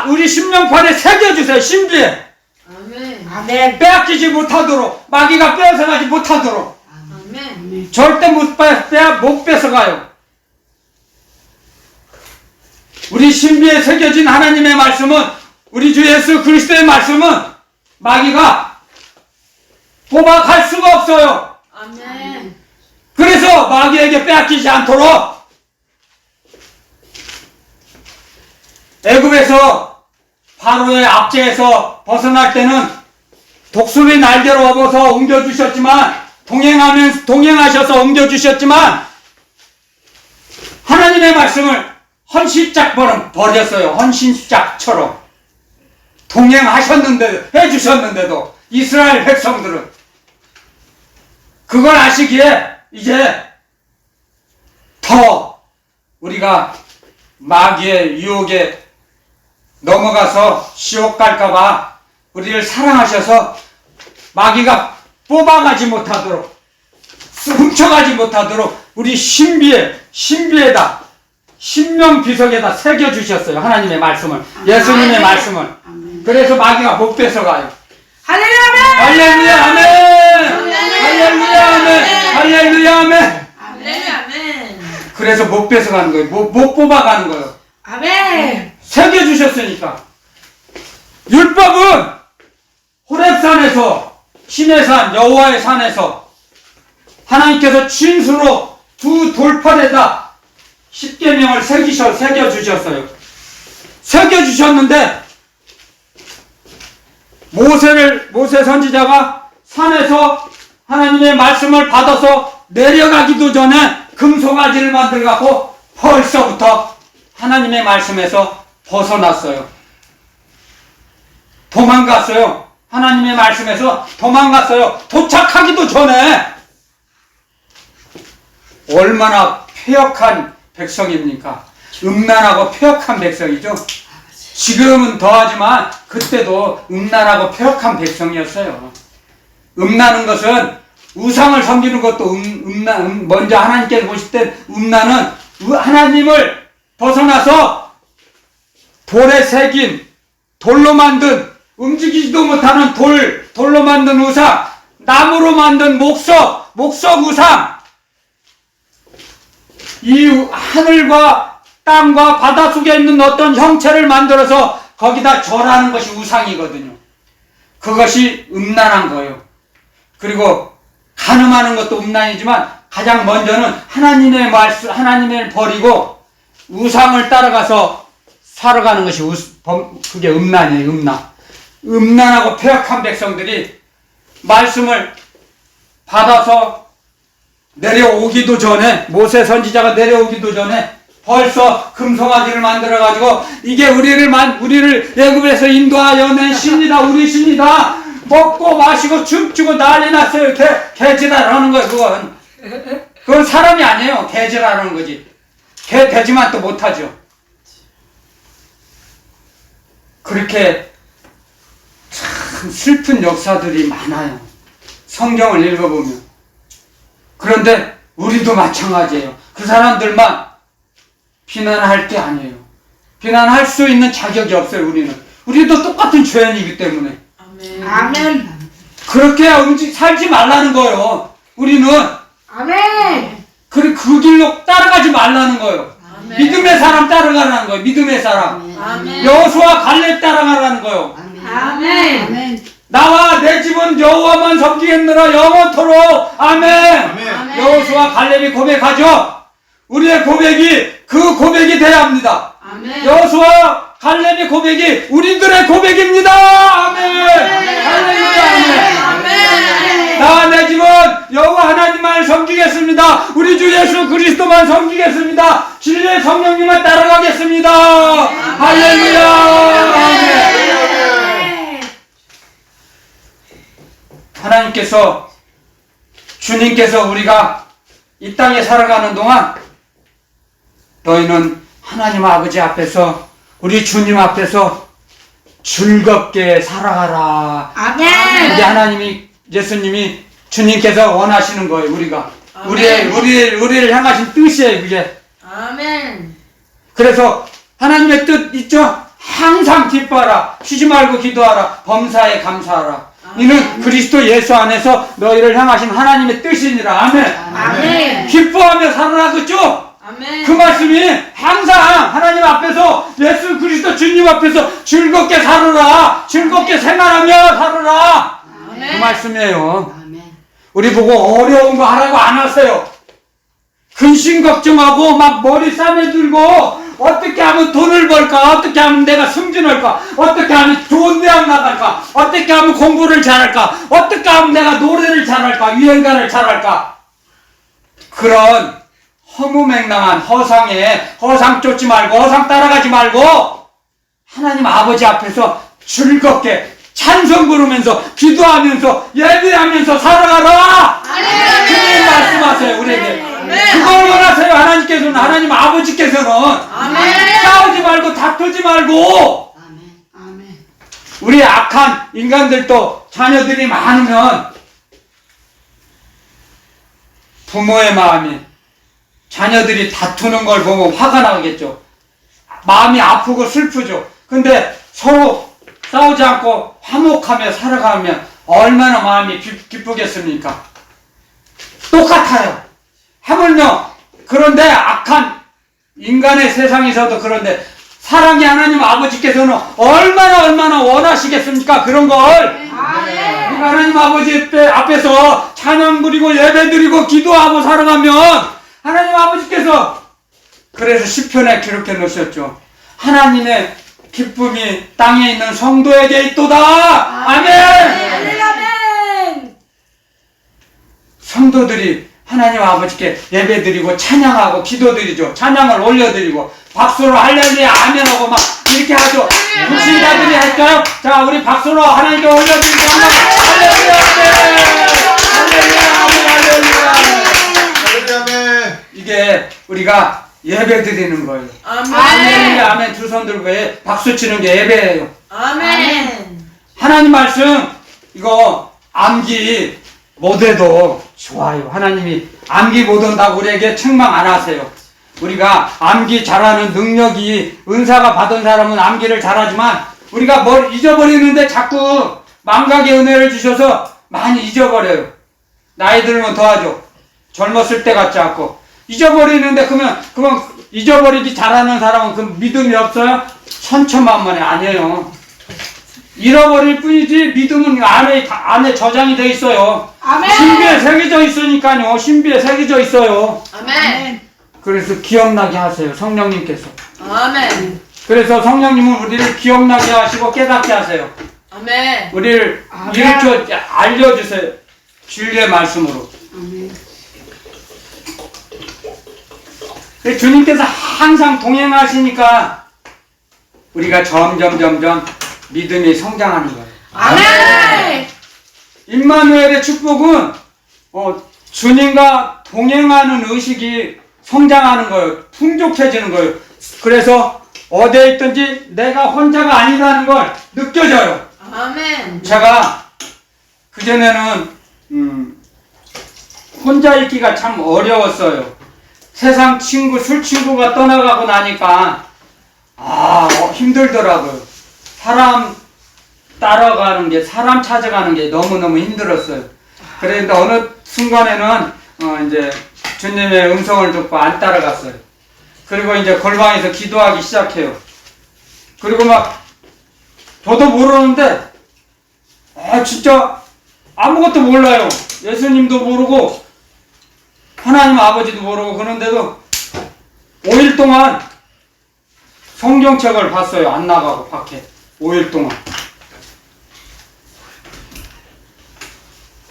우리 심령판에 새겨주세요. 신비에 아멘. 아멘. 빼앗기지 못하도록, 마귀가 빼앗아가지 못하도록. 아멘. 절대 못 뺏어가요. 우리 신비에 새겨진 하나님의 말씀은, 우리 주 예수 그리스도의 말씀은 마귀가 도박할 수가 없어요. 아멘. 그래서 마귀에게 빼앗기지 않도록 애굽에서 바로의 압제에서 벗어날 때는 독수리 날개로 업어서 옮겨주셨지만, 동행하셔서 옮겨주셨지만, 하나님의 말씀을 헌신짝처럼 버렸어요. 헌신짝처럼 해주셨는데도 이스라엘 백성들은 그걸 아시기에 이제 더 우리가 마귀의 유혹에 넘어가서 지옥 갈까봐 우리를 사랑하셔서 마귀가 뽑아가지 못하도록, 훔쳐가지 못하도록 우리 신비에다, 신명 비석에다 새겨주셨어요. 하나님의 말씀을, 예수님의 말씀을. 그래서 마귀가 못 뺏어가요. 할렐루야. 할렐루야 아멘. 할렐루야 아멘. 할렐루야 아멘. 아멘. 그래서 못 뺏어가는 거예요. 못 뽑아가는 거예요. 아멘. 새겨주셨으니까. 율법은 호렙산에서, 시내산, 여호와의 산에서 하나님께서 진수로 두 돌판에다 십계명을 새겨주셨어요. 새겨주셨는데 모세 선지자가 산에서 하나님의 말씀을 받아서 내려가기도 전에 금송아지를 만들어갖고 벌써부터 하나님의 말씀에서 벗어났어요. 도망갔어요. 하나님의 말씀에서 도망갔어요. 도착하기도 전에. 얼마나 폐역한 백성입니까? 음란하고 폐역한 백성이죠. 지금은 더하지만 그때도 음란하고 폐역한 백성이었어요. 음란한 것은 우상을 섬기는 것도 먼저 하나님께서 보실 때 음란은 하나님을 벗어나서 돌에 새긴, 돌로 만든, 움직이지도 못하는 돌로 만든 우상, 나무로 만든 목석 우상, 이 하늘과 땅과 바다 속에 있는 어떤 형체를 만들어서 거기다 절하는 것이 우상이거든요. 그것이 음란한 거예요. 그리고 간음하는 것도 음란이지만 가장 먼저는 하나님의 말씀, 하나님을 버리고 우상을 따라가서 살아가는 것이 그게 음란이에요. 음란하고 폐역한 백성들이 말씀을 받아서 내려오기도 전에, 모세 선지자가 내려오기도 전에 벌써 금송아지를 만들어가지고 이게 우리를 애굽에서 인도하여 낸 신이다, 우리 신이다, 먹고 마시고 춤추고 난리 났어요. 개지랄하는 거예요. 그건 사람이 아니에요. 개지랄하는 거지. 개 되지만 또 못하죠. 그렇게 참 슬픈 역사들이 많아요. 성경을 읽어보면. 그런데 우리도 마찬가지예요. 그 사람들만 비난할 게 아니에요. 비난할 수 있는 자격이 없어요. 우리도 똑같은 죄인이기 때문에. 아멘. 아멘. 그렇게 살지 말라는 거예요. 우리는 아멘. 그 길로 따라가지 말라는 거예요. 아멘. 믿음의 사람 따라가라는 거예요. 믿음의 사람. 아멘. 여호수아 갈렙 따라가라는 거예요. 아멘. 아멘. 나와 내 집은 여호와만 섬기겠느라 영원토록. 아멘. 아멘. 여호수아 갈렙이 고백하죠. 우리의 고백이 그 고백이 돼야 합니다. 아멘. 여호수아 갈렙의 고백이 우리들의 고백입니다. 아멘. 할렐루야. 아멘. 아멘. 나와 내 집은 여호와 하나님만 섬기겠습니다. 우리 주 예수 그리스도만 섬기겠습니다. 진리의 성령님만 따라가겠습니다. 할렐루야. 아멘. 하나님께서 주님께서 우리가 이 땅에 살아가는 동안 너희는 하나님 아버지 앞에서 우리 주님 앞에서 즐겁게 살아가라. 아멘. 이게 하나님이 예수님이 주님께서 원하시는 거예요. 우리가 아멘. 우리를 향하신 뜻이에요. 그게. 아멘. 그래서 하나님의 뜻 있죠? 항상 기뻐하라. 쉬지 말고 기도하라. 범사에 감사하라. 이는 그리스도 예수 안에서 너희를 향하신 하나님의 뜻이니라. 아멘. 아멘. 기뻐하며 살아라. 그죠? 아멘. 그 말씀이 항상 하나님 앞에서 예수 그리스도 주님 앞에서 즐겁게 살아라. 즐겁게 생활하며 살아라. 그 아멘. 말씀이에요. 아멘. 우리 보고 어려운 거 하라고 안 하세요. 근심 걱정하고 막 머리 싸매들고 어떻게 하면 돈을 벌까? 어떻게 하면 내가 승진할까? 어떻게 하면 좋은 대학 나갈까? 어떻게 하면 공부를 잘할까? 어떻게 하면 내가 노래를 잘할까? 유행가를 잘할까? 그런 허무맹랑한 허상 쫓지 말고 허상 따라가지 말고 하나님 아버지 앞에서 즐겁게 찬송 부르면서 기도하면서 예배하면서 살아가라. 그렇게 말씀하세요 우리에게. 그걸 원하세요. 하나님께서는 하나님 아버지께서는 아멘. 싸우지 말고 다투지 말고. 아멘. 아멘. 우리 악한 인간들도 자녀들이 많으면 부모의 마음이 자녀들이 다투는 걸 보고 화가 나겠죠. 마음이 아프고 슬프죠. 근데 서로 싸우지 않고 화목하며 살아가면 얼마나 마음이 기쁘겠습니까? 똑같아요. 하물며 그런데 악한 인간의 세상에서도 그런데 사랑의 하나님 아버지께서는 얼마나 원하시겠습니까? 그런 걸. 아멘. 우리가 하나님 아버지 앞에서 찬양 부리고 예배 드리고 기도하고 살아가면 하나님 아버지께서 그래서 시편에 기록해 놓으셨죠. 하나님의 기쁨이 땅에 있는 성도에게 있도다. 아멘. 아멘. 성도들이 하나님 아버지께 예배드리고 찬양하고 기도드리죠. 찬양을 올려드리고 박수로 할렐루야 아멘하고 막 이렇게 하죠. 불신자들이 할까요? 자, 우리 박수로 하나님께 올려드리고 한번 할렐루야 아멘. 할렐루야 아멘. 할렐루야. 아멘. 이게 우리가 예배드리는 거예요. 아멘. 할렐루야 아멘 두 손 들고 박수 치는 게 예배예요. 아멘. 하나님 말씀 이거 암기 못해도 좋아요. 하나님이 암기 못한다고 우리에게 책망 안 하세요. 우리가 암기 잘하는 능력이 은사가 받은 사람은 암기를 잘하지만 우리가 뭘 잊어버리는데 자꾸 망각의 은혜를 주셔서 많이 잊어버려요. 나이 들면 더하죠. 젊었을 때 같지 않고 잊어버리는데 그러면 잊어버리기 잘하는 사람은 그 믿음이 없어요? 천천만만에 아니에요. 잃어버릴 뿐이지 믿음은 안에 저장이 돼 있어요. 아멘. 신비에 새겨져 있으니까요. 신비에 새겨져 있어요. 아멘. 그래서 기억나게 하세요. 성령님께서. 아멘. 그래서 성령님은 우리를 기억나게 하시고 깨닫게 하세요. 아멘. 우리를 일으켜 알려주세요. 진리의 말씀으로. 아멘. 주님께서 항상 동행하시니까 우리가 점점 믿음이 성장하는 거예요. 아멘. 임마누엘의 축복은 주님과 동행하는 의식이 성장하는 거예요. 풍족해지는 거예요. 그래서 어디에 있든지 내가 혼자가 아니라는 걸 느껴져요. 아멘. 제가 그전에는 혼자 있기가 참 어려웠어요. 세상 친구, 술 친구가 떠나가고 나니까 힘들더라고요. 사람 따라가는 게, 사람 찾아가는 게 너무너무 힘들었어요. 그런데 어느 순간에는 이제 주님의 음성을 듣고 안 따라갔어요. 그리고 이제 골방에서 기도하기 시작해요. 그리고 막 저도 모르는데 진짜 아무것도 몰라요. 예수님도 모르고 하나님 아버지도 모르고 그런데도 5일 동안 성경책을 봤어요. 안 나가고 밖에 5일 동안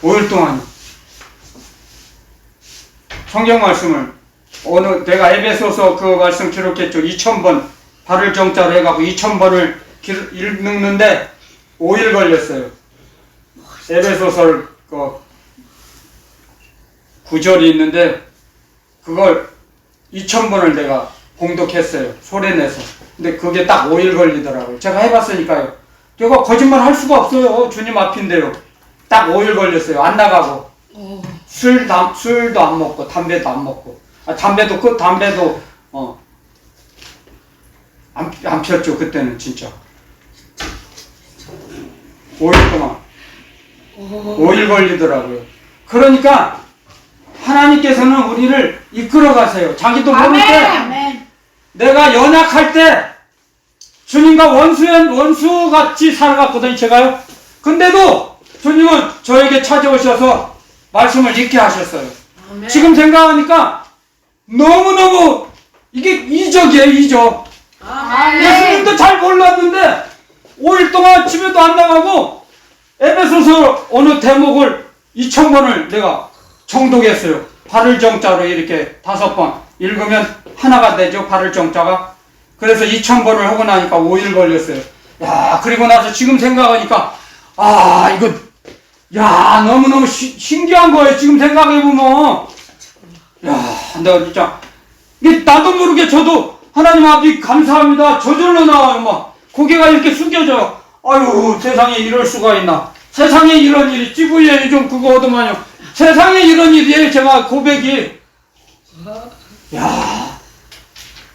5일 동안 성경 말씀을 내가 에베소서 그 말씀 기록했죠. 2000번 발을 정자로 해갖고 2000번을 읽는데 5일 걸렸어요. 에베소서 그 9절이 있는데 그걸 2000번을 내가 봉독했어요. 소리내서. 근데 그게 딱 5일 걸리더라고요. 제가 해봤으니까요. 제가 거짓말 할 수가 없어요. 주님 앞인데요. 딱 5일 걸렸어요. 안 나가고. 술도 안 먹고 담배도 안 먹고. 담배도 안 폈죠. 그때는 진짜 5일 동안 5일 걸리더라고요. 그러니까 하나님께서는 우리를 이끌어 가세요. 자기도 모를 때 아멘. 내가 연약할 때 주님과 원수같이 살아갔거든요. 제가요. 근데도 주님은 저에게 찾아오셔서 말씀을 읽게 하셨어요. 아멘. 지금 생각하니까 너무너무 이게 이적이에요. 이적. 아멘. 예수님도 잘 몰랐는데 5일 동안 집에도 안 나가고 에베소서 어느 대목을 2000번을 내가 정독했어요. 발을 정자로 이렇게 5번 읽으면 하나가 되죠. 발을 정자가. 그래서 2000번을 하고 나니까 5일 걸렸어요. 야, 그리고 나서 지금 생각하니까 이거 너무너무 신기한 거예요. 지금 생각해보면 내가 진짜 이게 나도 모르게 저도 하나님 아버지 감사합니다. 저절로 나와요. 막 고개가 이렇게 숙여져요. 아유, 세상에 이럴 수가 있나. 세상에 이런 일이 찌부에 좀 그거 얻으면요. 세상에 이런 일이에요. 제가 고백이.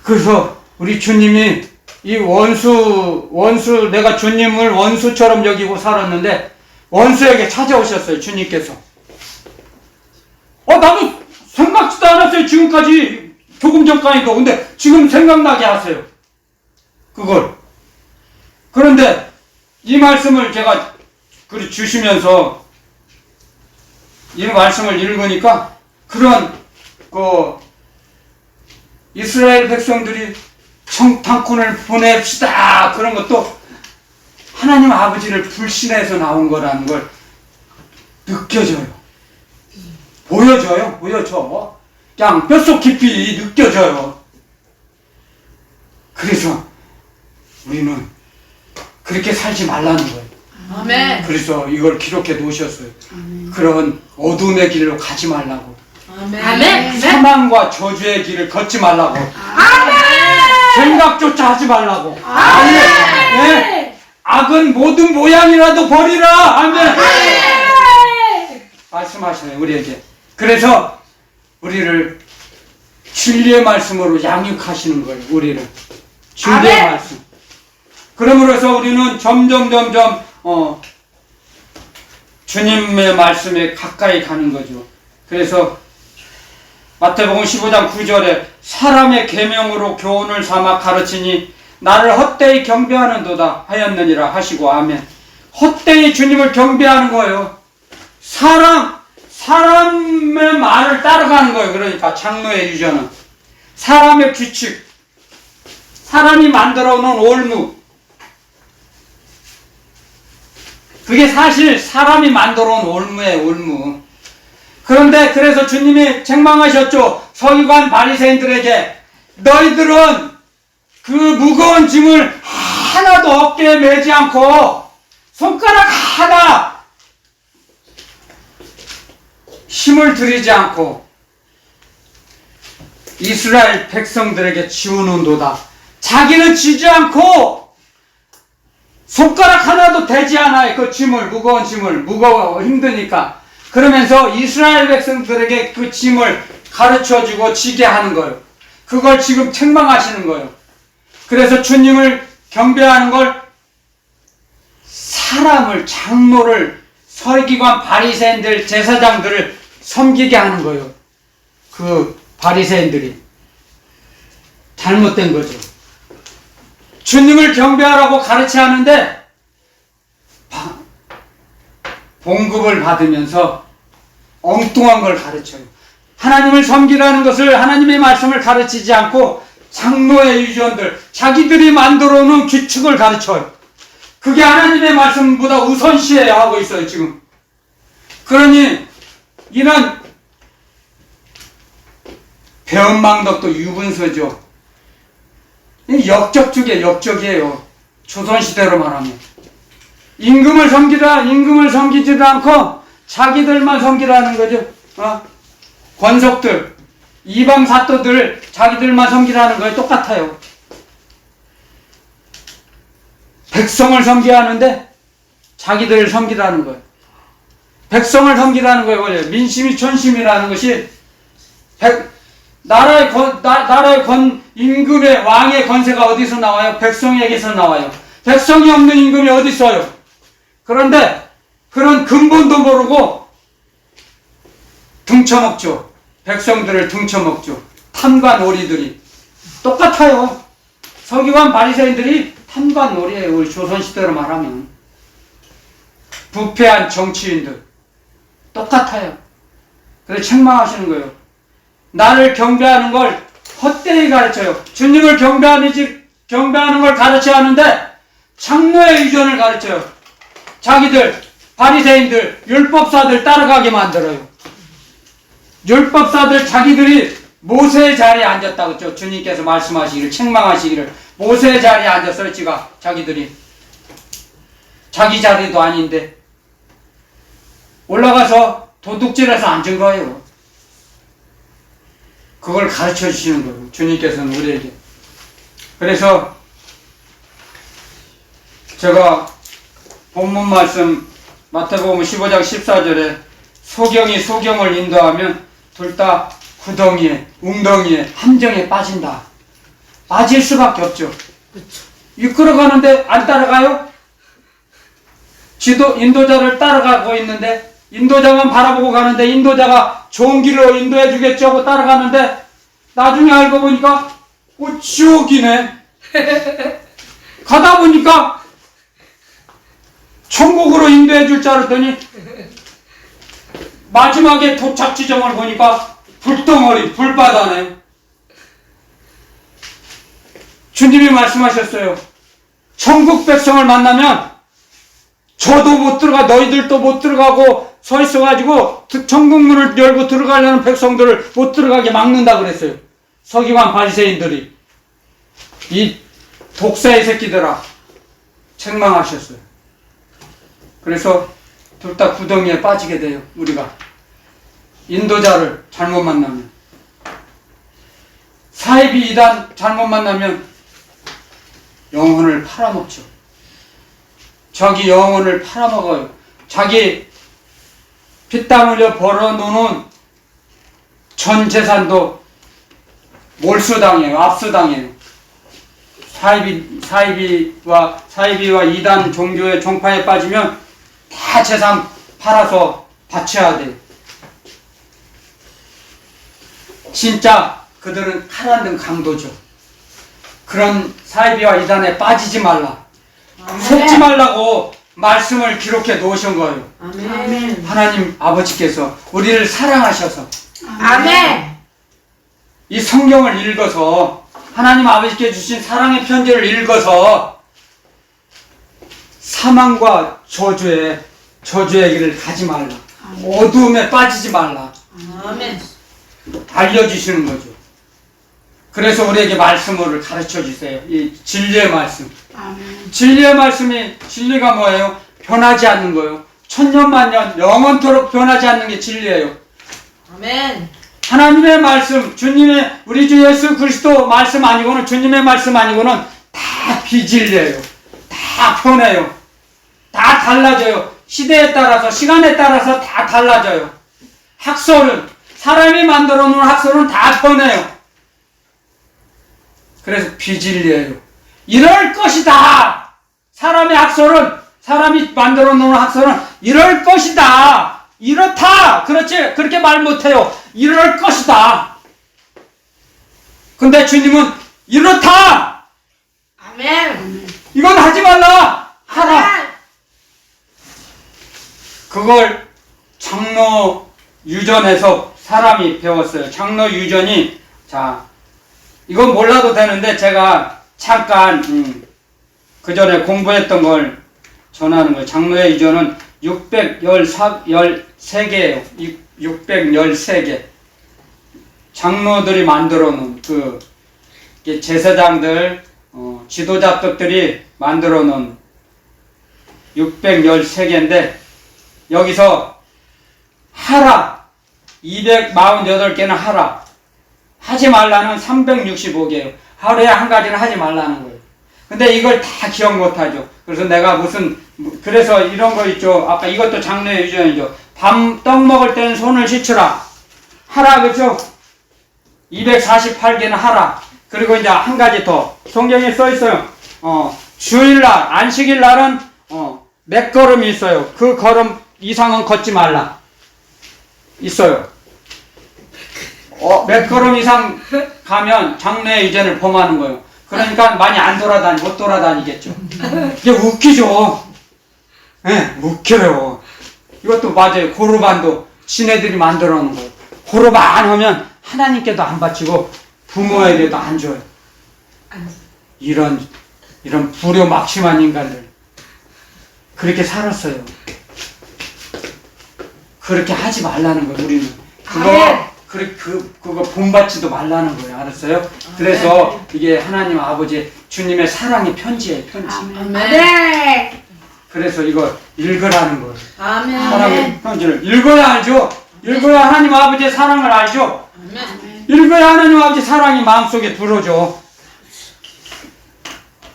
그래서 우리 주님이 이 원수 내가 주님을 원수처럼 여기고 살았는데 원수에게 찾아오셨어요. 주님께서. 나도 생각지도 않았어요. 지금까지 조금 전까지도. 근데 지금 생각나게 하세요. 그걸. 그런데 이 말씀을 제가 주시면서 이 말씀을 읽으니까 그런 이스라엘 백성들이 청탄꾼을 보냅시다 그런 것도 하나님 아버지를 불신해서 나온 거라는 걸 느껴져요. 보여져요. 그냥 뼛속 깊이 느껴져요. 그래서 우리는 그렇게 살지 말라는 거예요. 아멘. 그래서 이걸 기록해 놓으셨어요. 그런 어둠의 길로 가지 말라고. 아멘. 사망과 저주의 길을 걷지 말라고. 생각조차 하지 말라고. 네. 악은 모든 모양이라도 버리라. 아멘. 말씀하시네요. 우리에게. 그래서 우리를 진리의 말씀으로 양육하시는 거예요. 우리를. 진리의 말씀. 그러므로서 우리는 점점 주님의 말씀에 가까이 가는 거죠. 그래서 마태복음 15장 9절에 사람의 계명으로 교훈을 삼아 가르치니 나를 헛되이 경배하는도다 하였느니라 하시고 아멘. 헛되이 주님을 경배하는 거예요. 사람의 말을 따라가는 거예요. 그러니까 장로의 유전은 사람의 규칙, 사람이 만들어 놓은 올무, 그게 사실 사람이 만들어 온 올무예요. 올무. 그런데 그래서 주님이 책망하셨죠. 서기관 바리새인들에게 너희들은 그 무거운 짐을 하나도 어깨에 매지 않고 손가락 하나 힘을 들이지 않고 이스라엘 백성들에게 지우는도다. 자기는 지지 않고 손가락 하나도 되지 않아요. 그 짐을, 무거운 짐을, 무거워 힘드니까. 그러면서 이스라엘 백성들에게 그 짐을 가르쳐주고 지게 하는 거예요. 그걸 지금 책망하시는 거예요. 그래서 주님을 경배하는 걸 사람을, 장로를, 서기관, 바리새인들, 제사장들을 섬기게 하는 거예요. 그 바리새인들이 잘못된 거죠. 주님을 경배하라고 가르쳐야 하는데 봉급을 받으면서 엉뚱한 걸 가르쳐요. 하나님을 섬기라는 것을, 하나님의 말씀을 가르치지 않고 장로의 유전들, 자기들이 만들어 놓은 규칙을 가르쳐요. 그게 하나님의 말씀보다 우선시해야 하고 있어요, 지금. 그러니 이런 배은망덕도 유분서죠. 역적이에요. 조선시대로 말하면. 임금을 섬기지도 않고 자기들만 섬기라는 거죠. 권속들, 이방 사또들 자기들만 섬기라는 거에 똑같아요. 백성을 섬겨야 하는데 자기들을 섬기라는 거예요. 백성을 섬기라는 거예요. 민심이 천심이라는 것이 나라의 임금의 왕의 권세가 어디서 나와요? 백성에게서 나와요. 백성이 없는 임금이 어디 있어요? 그런데 그런 근본도 모르고 등쳐먹죠. 백성들을 등쳐먹죠. 탐관 오리들이 똑같아요. 서기관 바리새인들이 탐관 오리예요. 우리 조선시대로 말하면 부패한 정치인들 똑같아요. 그래서 책망하시는 거예요. 나를 경배하는 걸 헛되이 가르쳐요. 주님을 경배하는 걸 가르쳐야 하는데 장로의 유전을 가르쳐요. 자기들 바리새인들 율법사들 따라가게 만들어요. 율법사들 자기들이 모세의 자리에 앉았다고 했죠. 주님께서 말씀하시기를, 책망하시기를 모세의 자리에 앉았어요. 자기들이 자기 자리도 아닌데 올라가서 도둑질해서 앉은 거예요. 그걸 가르쳐 주시는 거예요. 주님께서는 우리에게. 그래서 제가 본문 말씀 마태복음 15장 14절에 소경이 소경을 인도하면 둘 다 구덩이에, 웅덩이에, 함정에 빠진다. 빠질 수밖에 없죠. 이끌어가는데 안 따라가요? 인도자를 따라가고 있는데 인도자만 바라보고 가는데 인도자가 좋은 길로 인도해 주겠죠 하고 따라가는데 나중에 알고 보니까 지옥이네. 가다 보니까 천국으로 인도해 줄 줄 알았더니 마지막에 도착 지점을 보니까 불덩어리, 불바다네. 주님이 말씀하셨어요. 천국 백성을 만나면 저도 못 들어가, 너희들도 못 들어가고 서 있어가지고 천국문을 열고 들어가려는 백성들을 못 들어가게 막는다 그랬어요. 서기관 바리새인들이. 이 독사의 새끼들아, 책망하셨어요. 그래서 둘 다 구덩이에 빠지게 돼요. 우리가 인도자를 잘못 만나면, 사이비 이단 잘못 만나면 영혼을 팔아먹죠. 자기 영혼을 팔아먹어요. 자기 피땀 흘려 벌어놓은 전 재산도 몰수당해요. 압수당해요. 사이비와 이단 종교의 종파에 빠지면 다 재산 팔아서 바쳐야 돼요. 진짜 그들은 칼 안 든 강도죠. 그런 사이비와 이단에 빠지지 말라. 속지 말라고 말씀을 기록해 놓으신 거예요. 아멘. 하나님 아버지께서 우리를 사랑하셔서 아멘. 이 성경을 읽어서 하나님 아버지께 주신 사랑의 편지를 읽어서 사망과 저주의 길을 가지 말라. 어두움에 빠지지 말라. 아멘. 알려주시는 거죠. 그래서 우리에게 말씀을 가르쳐 주세요. 이 진리의 말씀. 아멘. 진리의 말씀이, 진리가 뭐예요? 변하지 않는 거예요. 천년만년 영원토록 변하지 않는 게 진리예요. 아멘. 하나님의 말씀, 주님의, 우리 주 예수 그리스도 말씀 아니고는, 주님의 말씀 아니고는 다 비진리예요. 다 변해요. 다 달라져요. 시대에 따라서, 시간에 따라서 다 달라져요. 학설은, 사람이 만들어 놓은 학설은 다 변해요. 그래서 비진리예요. 이럴 것이다. 사람의 학설은, 사람이 만들어 놓은 학설은 이럴 것이다. 이렇다. 그렇지. 그렇게 말 못해요. 이럴 것이다. 근데 주님은 이렇다. 아멘. 이건 하지 말라. 하라. 아멘. 그걸 장로 유전에서 사람이 배웠어요. 장로 유전이, 자, 이건 몰라도 되는데 제가 잠깐 그 전에 공부했던 걸 전하는 거예요. 장로의 유전은 613개예요. 613개. 장로들이 만들어 놓은 그 제사장들, 지도자들이 만들어 놓은 613개인데 여기서 하라 248개는 하라, 하지 말라는 365개예요. 하루에 한 가지는 하지 말라는 거예요. 근데 이걸 다 기억 못하죠. 그래서 내가 그래서 이런 거 있죠. 아까 이것도 장로의 유전이죠. 떡 먹을 때는 손을 씻으라. 하라, 그죠? 248개는 하라. 그리고 이제 한 가지 더. 성경에 써 있어요. 주일날, 안식일날은, 몇 걸음이 있어요. 그 걸음 이상은 걷지 말라. 있어요. 몇 걸음 이상 가면 장래의 유전을 범하는 거예요. 그러니까 많이 못 돌아다니겠죠. 이게 웃기죠. 예, 웃겨요. 이것도 맞아요. 고르반도 지네들이 만들어 놓은 거예요. 고르반 하면 하나님께도 안 바치고 부모에게도 안 줘요. 이런 불효막심한 인간들. 그렇게 살았어요. 그렇게 하지 말라는 거예요, 우리는. 그거 본받지도 말라는 거예요. 알았어요? 그래서 이게 하나님 아버지 주님의 사랑의 편지예요, 편지. 아멘. 그래서 이거 읽으라는 거예요. 아멘. 사랑의 편지를 읽어야 알죠? 읽어야 하나님 아버지의 사랑을 알죠? 아멘. 읽어야 하나님 아버지 사랑이 마음속에 들어오죠.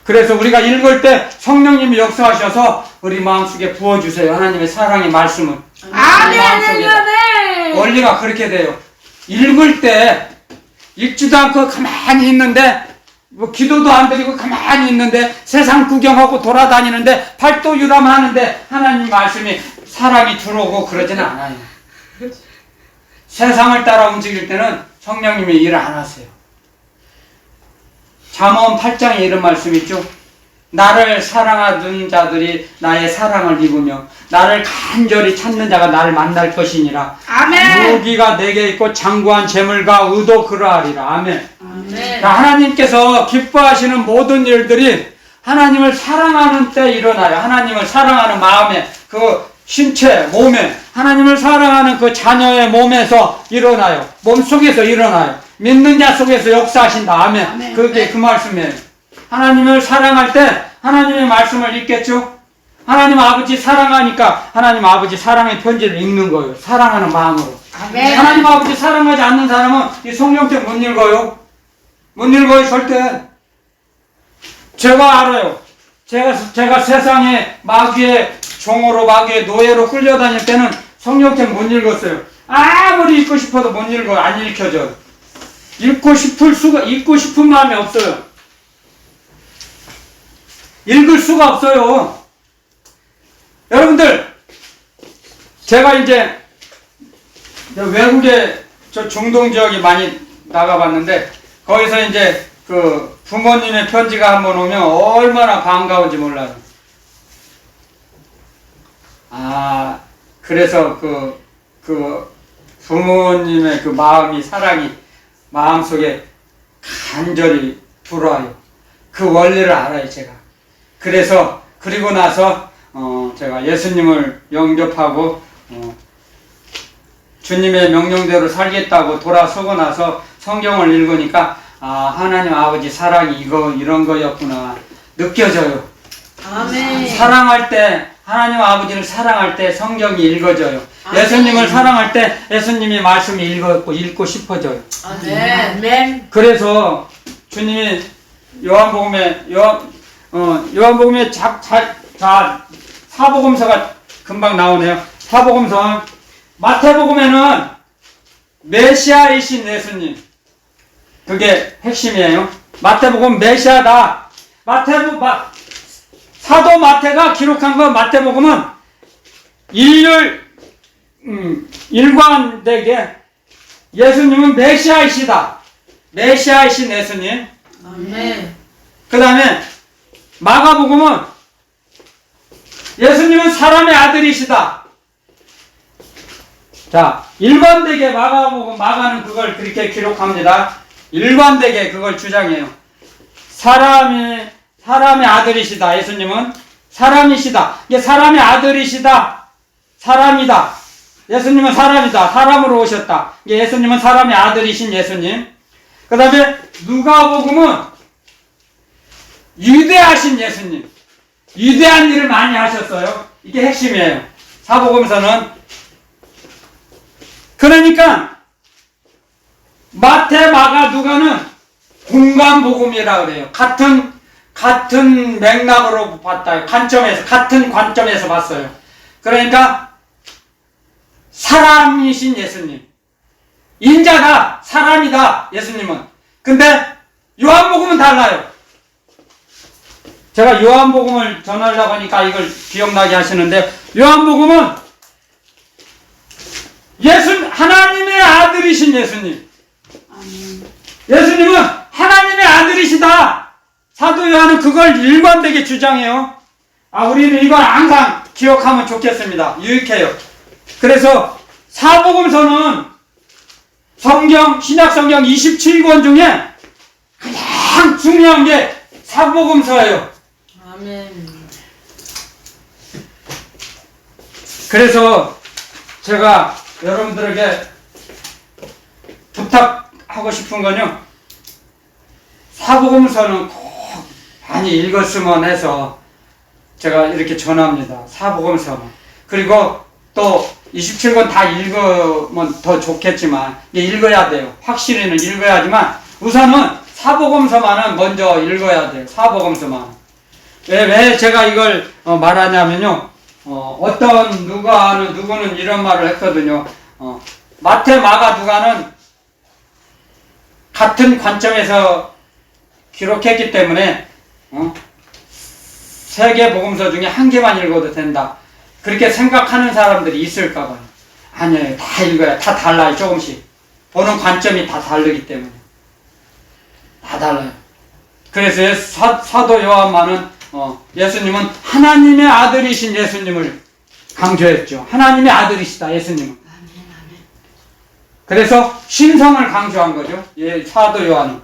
그래서 우리가 읽을 때 성령님이 역사하셔서 우리 마음속에 부어주세요. 하나님의 사랑의 말씀을. 아멘. 원리가 그렇게 돼요. 읽을 때 읽지도 않고 가만히 있는데 뭐 기도도 안 드리고 가만히 있는데 세상 구경하고 돌아다니는데 팔도 유람하는데 하나님 말씀이 사랑이 들어오고 그러지는 않아요. 세상을 따라 움직일 때는 성령님이 일을 안 하세요. 잠언 8장에 이런 말씀 있죠. 나를 사랑하는 자들이 나의 사랑을 입으며 나를 간절히 찾는 자가 나를 만날 것이니라. 아멘. 무기가 내게 있고 장구한 재물과 의도 그러하리라. 아멘. 아멘. 하나님께서 기뻐하시는 모든 일들이 하나님을 사랑하는 때 일어나요. 하나님을 사랑하는 마음에, 그 신체, 몸에, 하나님을 사랑하는 그 자녀의 몸에서 일어나요. 몸속에서 일어나요. 믿는 자 속에서 역사하신다. 아멘. 아멘. 그게 그 말씀이에요. 하나님을 사랑할 때 하나님의 말씀을 읽겠죠? 하나님 아버지 사랑하니까 하나님 아버지 사랑의 편지를 읽는 거예요. 사랑하는 마음으로. 아멘. 하나님 아버지 사랑하지 않는 사람은 이 성경책 못 읽어요. 못 읽어요, 절대. 제가 알아요. 제가 세상에 마귀의 종으로, 마귀의 노예로 끌려다닐 때는 성경책 못 읽었어요. 아무리 읽고 싶어도 못 읽어요. 안 읽혀져요. 읽고 싶은 마음이 없어요. 읽을 수가 없어요. 여러분들, 제가 이제 외국에 저 중동 지역에 많이 나가봤는데 거기서 이제 그 부모님의 편지가 한번 오면 얼마나 반가운지 몰라요. 그래서 그 부모님의 그 마음이, 사랑이 마음속에 간절히 들어와요. 그 원리를 알아요, 제가. 그래서 그리고 나서 제가 예수님을 영접하고 주님의 명령대로 살겠다고 돌아서고 나서 성경을 읽으니까 하나님 아버지 사랑이 이런 거였구나 느껴져요. 아멘. 사랑할 때, 하나님 아버지를 사랑할 때 성경이 읽어져요. 아멘. 예수님을 사랑할 때 예수님이 말씀이 읽고 싶어져요. 아멘. 그래서 주님이 요한복음에 사복음서가 금방 나오네요. 사복음서, 마태복음에는 메시아이신 예수님, 그게 핵심이에요. 마태복음 메시아다. 사도 마태가 기록한 거, 마태복음은 일관되게 예수님은 메시아이시다. 메시아이신 예수님. 아멘. 그 다음에 마가복음은 예수님은 사람의 아들이시다. 자, 일관되게 마가는 그걸 그렇게 기록합니다. 일관되게 그걸 주장해요. 사람의 아들이시다. 예수님은 사람이시다. 이게 사람의 아들이시다. 사람이다. 예수님은 사람이다. 사람으로 오셨다. 이게 예수님은 사람의 아들이신 예수님. 그 다음에 누가복음은 위대하신 예수님. 위대한 일을 많이 하셨어요. 이게 핵심이에요. 사복음서는. 그러니까 마태, 마가, 누가는 공관복음이라 그래요. 같은 맥락으로 봤다. 같은 관점에서 봤어요. 그러니까 사람이신 예수님. 인자다, 사람이다, 예수님은. 근데 요한복음은 달라요. 제가 요한복음을 전하려고 하니까 이걸 기억나게 하시는데, 요한복음은 하나님의 아들이신 예수님. 예수님은 하나님의 아들이시다. 사도 요한은 그걸 일관되게 주장해요. 우리는 이걸 항상 기억하면 좋겠습니다. 유익해요. 그래서 사복음서는 신약 성경 27권 중에 가장 중요한 게 사복음서예요. 아멘. 그래서 제가 여러분들에게 부탁하고 싶은 건요, 사복음서는 꼭 많이 읽었으면 해서 제가 이렇게 전합니다. 사복음서는. 그리고 또 27권 다 읽으면 더 좋겠지만, 읽어야 돼요. 확실히는 읽어야지만 우선은 사복음서만은 먼저 읽어야 돼요. 사복음서만. 왜 제가 이걸 말하냐면요, 누구는 이런 말을 했거든요. 마태, 마가, 누가는 같은 관점에서 기록했기 때문에 세 개 복음서 중에 한 개만 읽어도 된다. 그렇게 생각하는 사람들이 있을까봐요. 아니에요. 다 읽어야. 다 달라요. 조금씩. 보는 관점이 다 다르기 때문에. 다 달라요. 그래서 사도 요한만은 예수님은 하나님의 아들이신 예수님을 강조했죠. 하나님의 아들이시다, 예수님은. 그래서 신성을 강조한 거죠. 사도 요한은.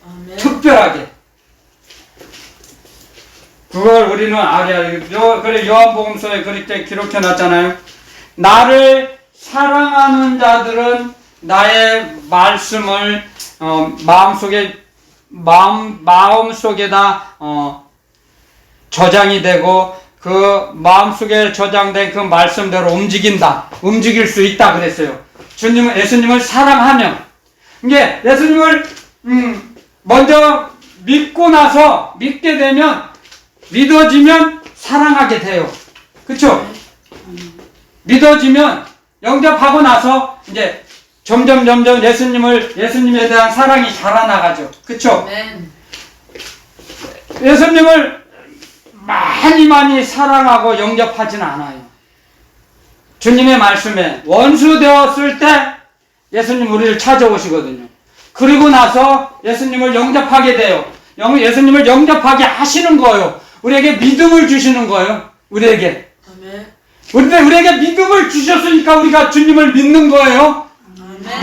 아멘. 특별하게. 그걸 우리는 알아야 해요. 그래, 요한복음서에 그렇게 기록해 놨잖아요. 나를 사랑하는 자들은 나의 말씀을 마음속에다 저장이 되고, 그 마음속에 저장된 그 말씀대로 움직일 수 있다 그랬어요. 예수님을 사랑하면. 이게 예수님을 먼저 믿게 되면, 믿어지면 사랑하게 돼요. 그쵸? 믿어지면, 영접하고 나서 이제 점점 예수님에 대한 사랑이 자라나가죠. 그쵸? 아멘. 예수님을 많이 사랑하고 영접하진 않아요. 주님의 말씀에 원수 되었을 때 예수님 우리를 찾아오시거든요. 그리고 나서 예수님을 영접하게 돼요. 예수님을 영접하게 하시는 거예요. 우리에게 믿음을 주시는 거예요. 우리에게 믿음을 주셨으니까 우리가 주님을 믿는 거예요. 아멘.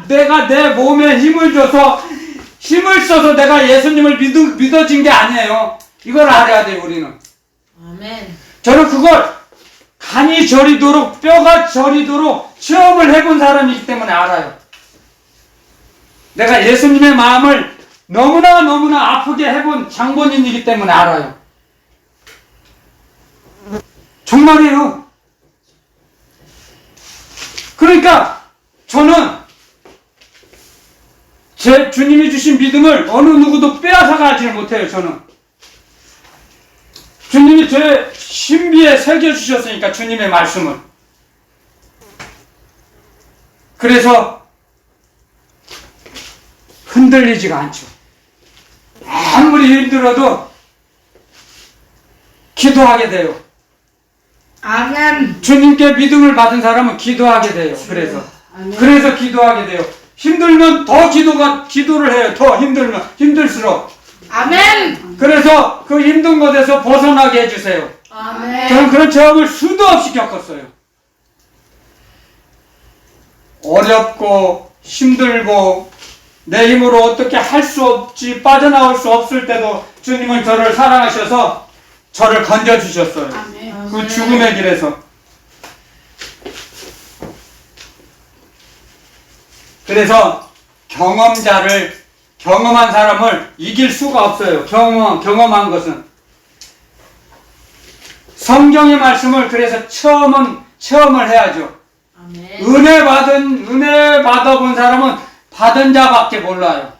내가 내 몸에 힘을 써서 내가 예수님을 믿어진 게 아니에요. 이걸 알아야 돼요, 우리는. 아멘. 저는 그걸 간이 저리도록, 뼈가 저리도록 체험을 해본 사람이기 때문에 알아요. 내가 예수님의 마음을 너무나 아프게 해본 장본인이기 때문에 알아요. 정말이에요. 그러니까 저는 제 주님이 주신 믿음을 어느 누구도 빼앗아가지를 못해요. 저는 주님이 제 신비에 새겨주셨으니까, 주님의 말씀을. 그래서 흔들리지가 않죠. 아무리 힘들어도 기도하게 돼요. 아멘. 주님께 믿음을 받은 사람은 기도하게 돼요. 그래서 아멘. 그래서 기도하게 돼요. 힘들면 더 기도를 해요. 더 힘들면 힘들수록. 아멘. 그래서 그 힘든 것에서 벗어나게 해주세요. 아멘. 저는 그런 체험을 수도 없이 겪었어요. 어렵고 힘들고 내 힘으로 어떻게 할 수 없지, 빠져나올 수 없을 때도 주님은 저를 사랑하셔서 저를 건져주셨어요. 아멘. 그 죽음의 길에서. 그래서 경험한 사람을 이길 수가 없어요. 경험한 것은. 성경의 말씀을 그래서 체험을 해야죠. 아멘. 은혜 받아본 사람은 받은 자밖에 몰라요.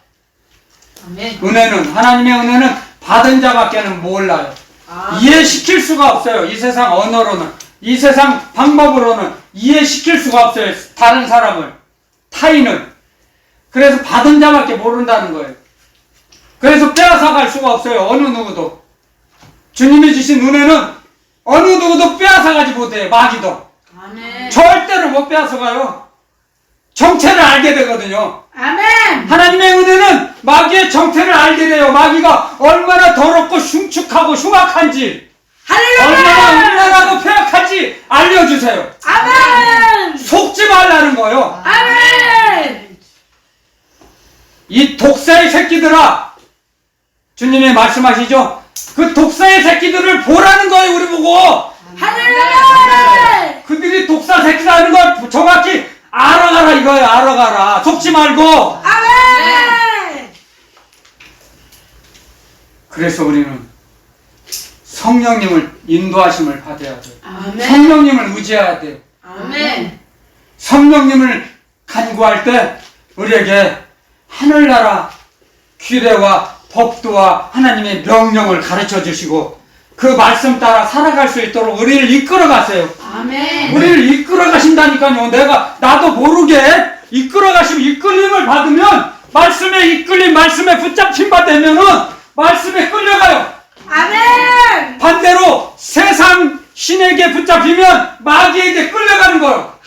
아멘. 하나님의 은혜는 받은 자밖에는 몰라요. 아멘. 이해시킬 수가 없어요. 이 세상 언어로는, 이 세상 방법으로는 이해시킬 수가 없어요. 다른 사람을, 타인을. 그래서 받은 자밖에 모른다는 거예요. 그래서 빼앗아갈 수가 없어요. 어느 누구도. 주님이 주신 은혜는 어느 누구도 빼앗아가지 못해요. 마귀도. 아멘. 절대로 못 빼앗아가요. 정체를 알게 되거든요. 아멘. 하나님의 은혜는 마귀의 정체를 알게 돼요. 마귀가 얼마나 더럽고 흉측하고 흉악한지, 얼마나 할렐루야. 음란하고 폐악한지 알려주세요. 아멘. 속지 말라는 거예요. 아멘. 이 독사의 새끼들아, 주님이 말씀하시죠. 그 독사의 새끼들을 보라는 거예요. 우리 보고. 할렐루야. 그들이 독사 새끼라는 걸 정확히 알아가라 이거예요. 알아가라. 속지 말고. 아멘. 그래서 우리는 성령님을 인도하심을 받아야 돼요. 아멘. 성령님을 의지해야 돼요. 아멘. 성령님을 간구할 때 우리에게 하늘나라 규례와 법도와 하나님의 명령을 가르쳐 주시고 그 말씀 따라 살아갈 수 있도록 우리를 이끌어 가세요. 아멘. 우리를 이끌어 가신다니까요. 나도 모르게 이끌어 가시면 이끌림을 받으면 말씀에 이끌림, 말씀에 붙잡힌 바 되면은 말씀에 끌려가요. 아멘. 반대로 세상 신에게 붙잡히면 마귀에게 끌려가는 거예요.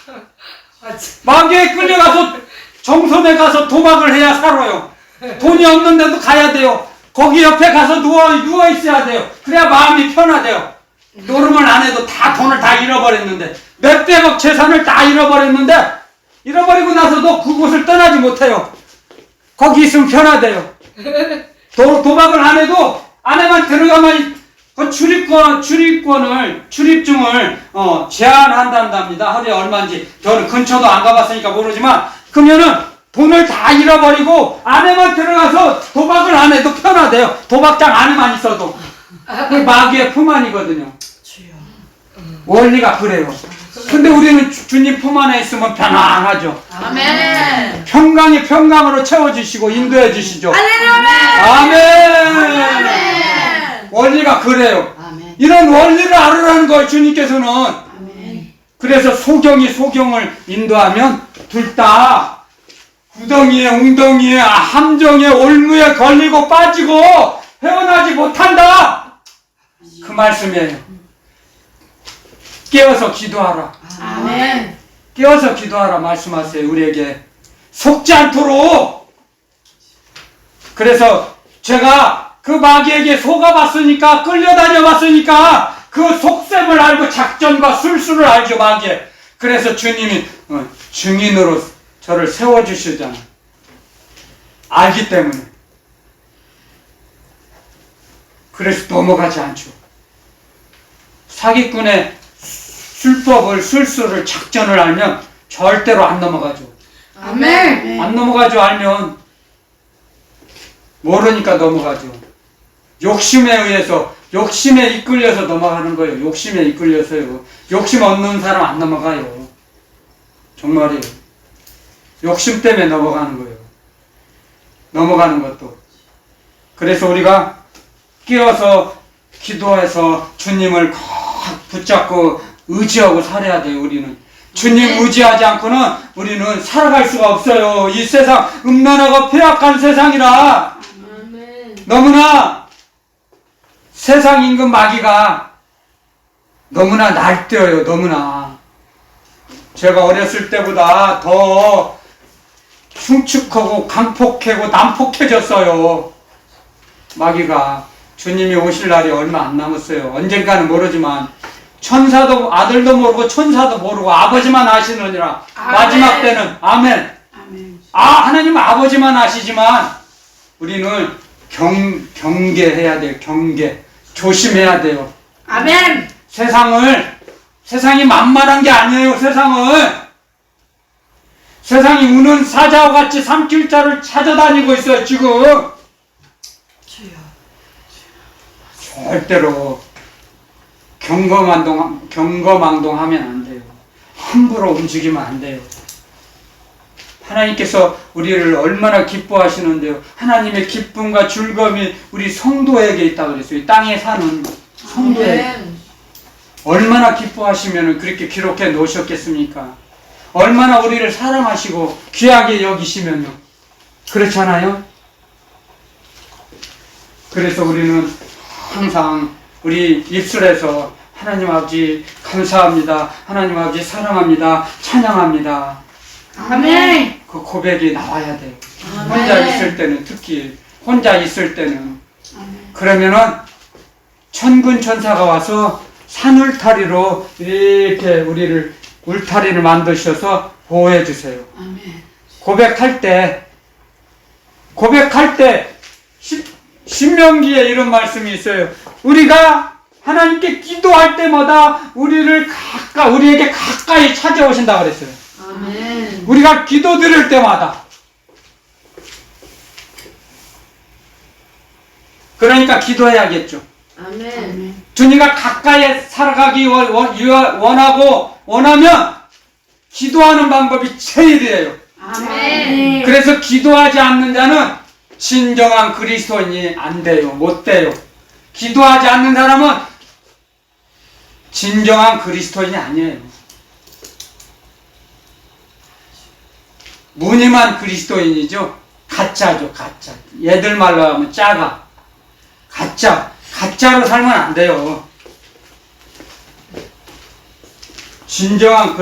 마귀에 끌려가서 정선에 가서 도박을 해야 살아요. 돈이 없는데도 가야 돼요. 거기 옆에 가서 누워 있어야 돼요. 그래야 마음이 편하대요. 노름을 안 해도 다 돈을 다 잃어버렸는데, 몇백억 재산을 다 잃어버렸는데, 잃어버리고 나서도 그곳을 떠나지 못해요. 거기 있으면 편하대요. 도박을 안 해도 안에만 들어가면 그 출입증을 제한한답니다. 하루에 얼마인지. 저는 근처도 안 가봤으니까 모르지만, 그러면은 돈을 다 잃어버리고 안에만 들어가서 도박을 안 해도 편하대요. 도박장 안에만 있어도. 그 마귀의 품 안이거든요. 원리가 그래요. 근데 우리는 주님 품 안에 있으면 편안하죠. 아멘. 평강으로 채워주시고 인도해 주시죠. 할렐루야. 아멘. 아멘. 원리가 그래요. 아멘. 이런 원리를 알으라는 거예요. 주님께서는. 아멘. 그래서 소경을 인도하면 둘 다 구덩이에 웅덩이에 함정에 올무에 걸리고 빠지고 헤어나지 못한다. 그 말씀이에요. 깨어서 기도하라. 아멘. 깨어서 기도하라 말씀하세요. 우리에게 속지 않도록. 그래서 제가 그 마귀에게 속아봤으니까 끌려다녀봤으니까 그 속셈을 알고 작전과 술수를 알죠. 마귀에. 그래서 주님이 증인으로 저를 세워주시잖아요. 알기 때문에. 그래서 넘어가지 않죠. 사기꾼의 술법을, 술수를, 작전을 알면 절대로 안 넘어가죠. 아멘. 안 넘어가죠. 알면. 모르니까 넘어가죠. 욕심에 이끌려서 넘어가는 거예요. 욕심에 이끌려서요. 욕심 없는 사람 안 넘어가요. 정말이에요. 욕심 때문에 넘어가는 거예요. 넘어가는 것도. 그래서 우리가 깨어서 기도해서 주님을 꼭 붙잡고 의지하고 살아야 돼요. 우리는 주님 의지하지 않고는 우리는 살아갈 수가 없어요. 이 세상 음란하고 폐악한 세상이라 아멘. 너무나 세상 임금 마귀가 너무나 날뛰어요. 너무나 제가 어렸을 때보다 더 흉측하고 강폭하고 난폭해졌어요. 마귀가. 주님이 오실 날이 얼마 안 남았어요. 언젠가는 모르지만 천사도 아들도 모르고 천사도 모르고 아버지만 아시느니라. 마지막 때는 아멘. 아멘. 하나님은 아버지만 아시지만 우리는 경계해야 돼요. 경계. 조심해야 돼요. 아멘. 세상이 만만한 게 아니에요. 세상이 우는 사자와 같이 삼킬자를 찾아다니고 있어요. 지금 절대로 경거망동하면 안 돼요. 함부로 움직이면 안 돼요. 하나님께서 우리를 얼마나 기뻐하시는데요. 하나님의 기쁨과 즐거움이 우리 성도에게 있다고 그랬어요. 이 땅에 사는 성도에게. 아멘. 얼마나 기뻐하시면 그렇게 기록해 놓으셨겠습니까? 얼마나 우리를 사랑하시고 귀하게 여기시면요. 그렇잖아요? 그래서 우리는 항상 우리 입술에서 하나님 아버지 감사합니다. 하나님 아버지 사랑합니다. 찬양합니다. 아멘. 그 고백이 나와야 돼요. 아멘. 혼자 있을 때는, 특히 혼자 있을 때는. 아멘. 그러면은 천군 천사가 와서 산울타리로 이렇게 우리를 울타리를 만드셔서 보호해 주세요. 아멘. 고백할 때 신명기에 이런 말씀이 있어요. 우리가 하나님께 기도할 때마다 우리에게 가까이 찾아오신다 그랬어요. 아멘. 우리가 기도 드릴 때마다. 그러니까 기도해야겠죠. 아멘. 아멘. 주님과 가까이 살아가기 원하면 기도하는 방법이 제일이에요. 아멘. 그래서 기도하지 않는 자는 진정한 그리스도인이 안 돼요. 못 돼요. 기도하지 않는 사람은 진정한 그리스도인이 아니에요. 무늬만 그리스도인이죠. 가짜죠, 가짜. 얘들 말로 하면 짜가. 가짜로 살면 안 돼요. 진정한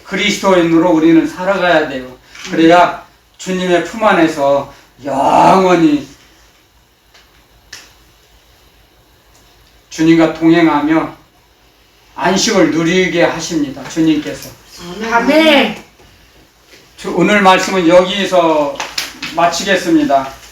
그리스도인으로 우리는 살아가야 돼요. 그래야 주님의 품 안에서 영원히 주님과 동행하며 안식을 누리게 하십니다. 주님께서. 아멘. 오늘 말씀은 여기서 마치겠습니다.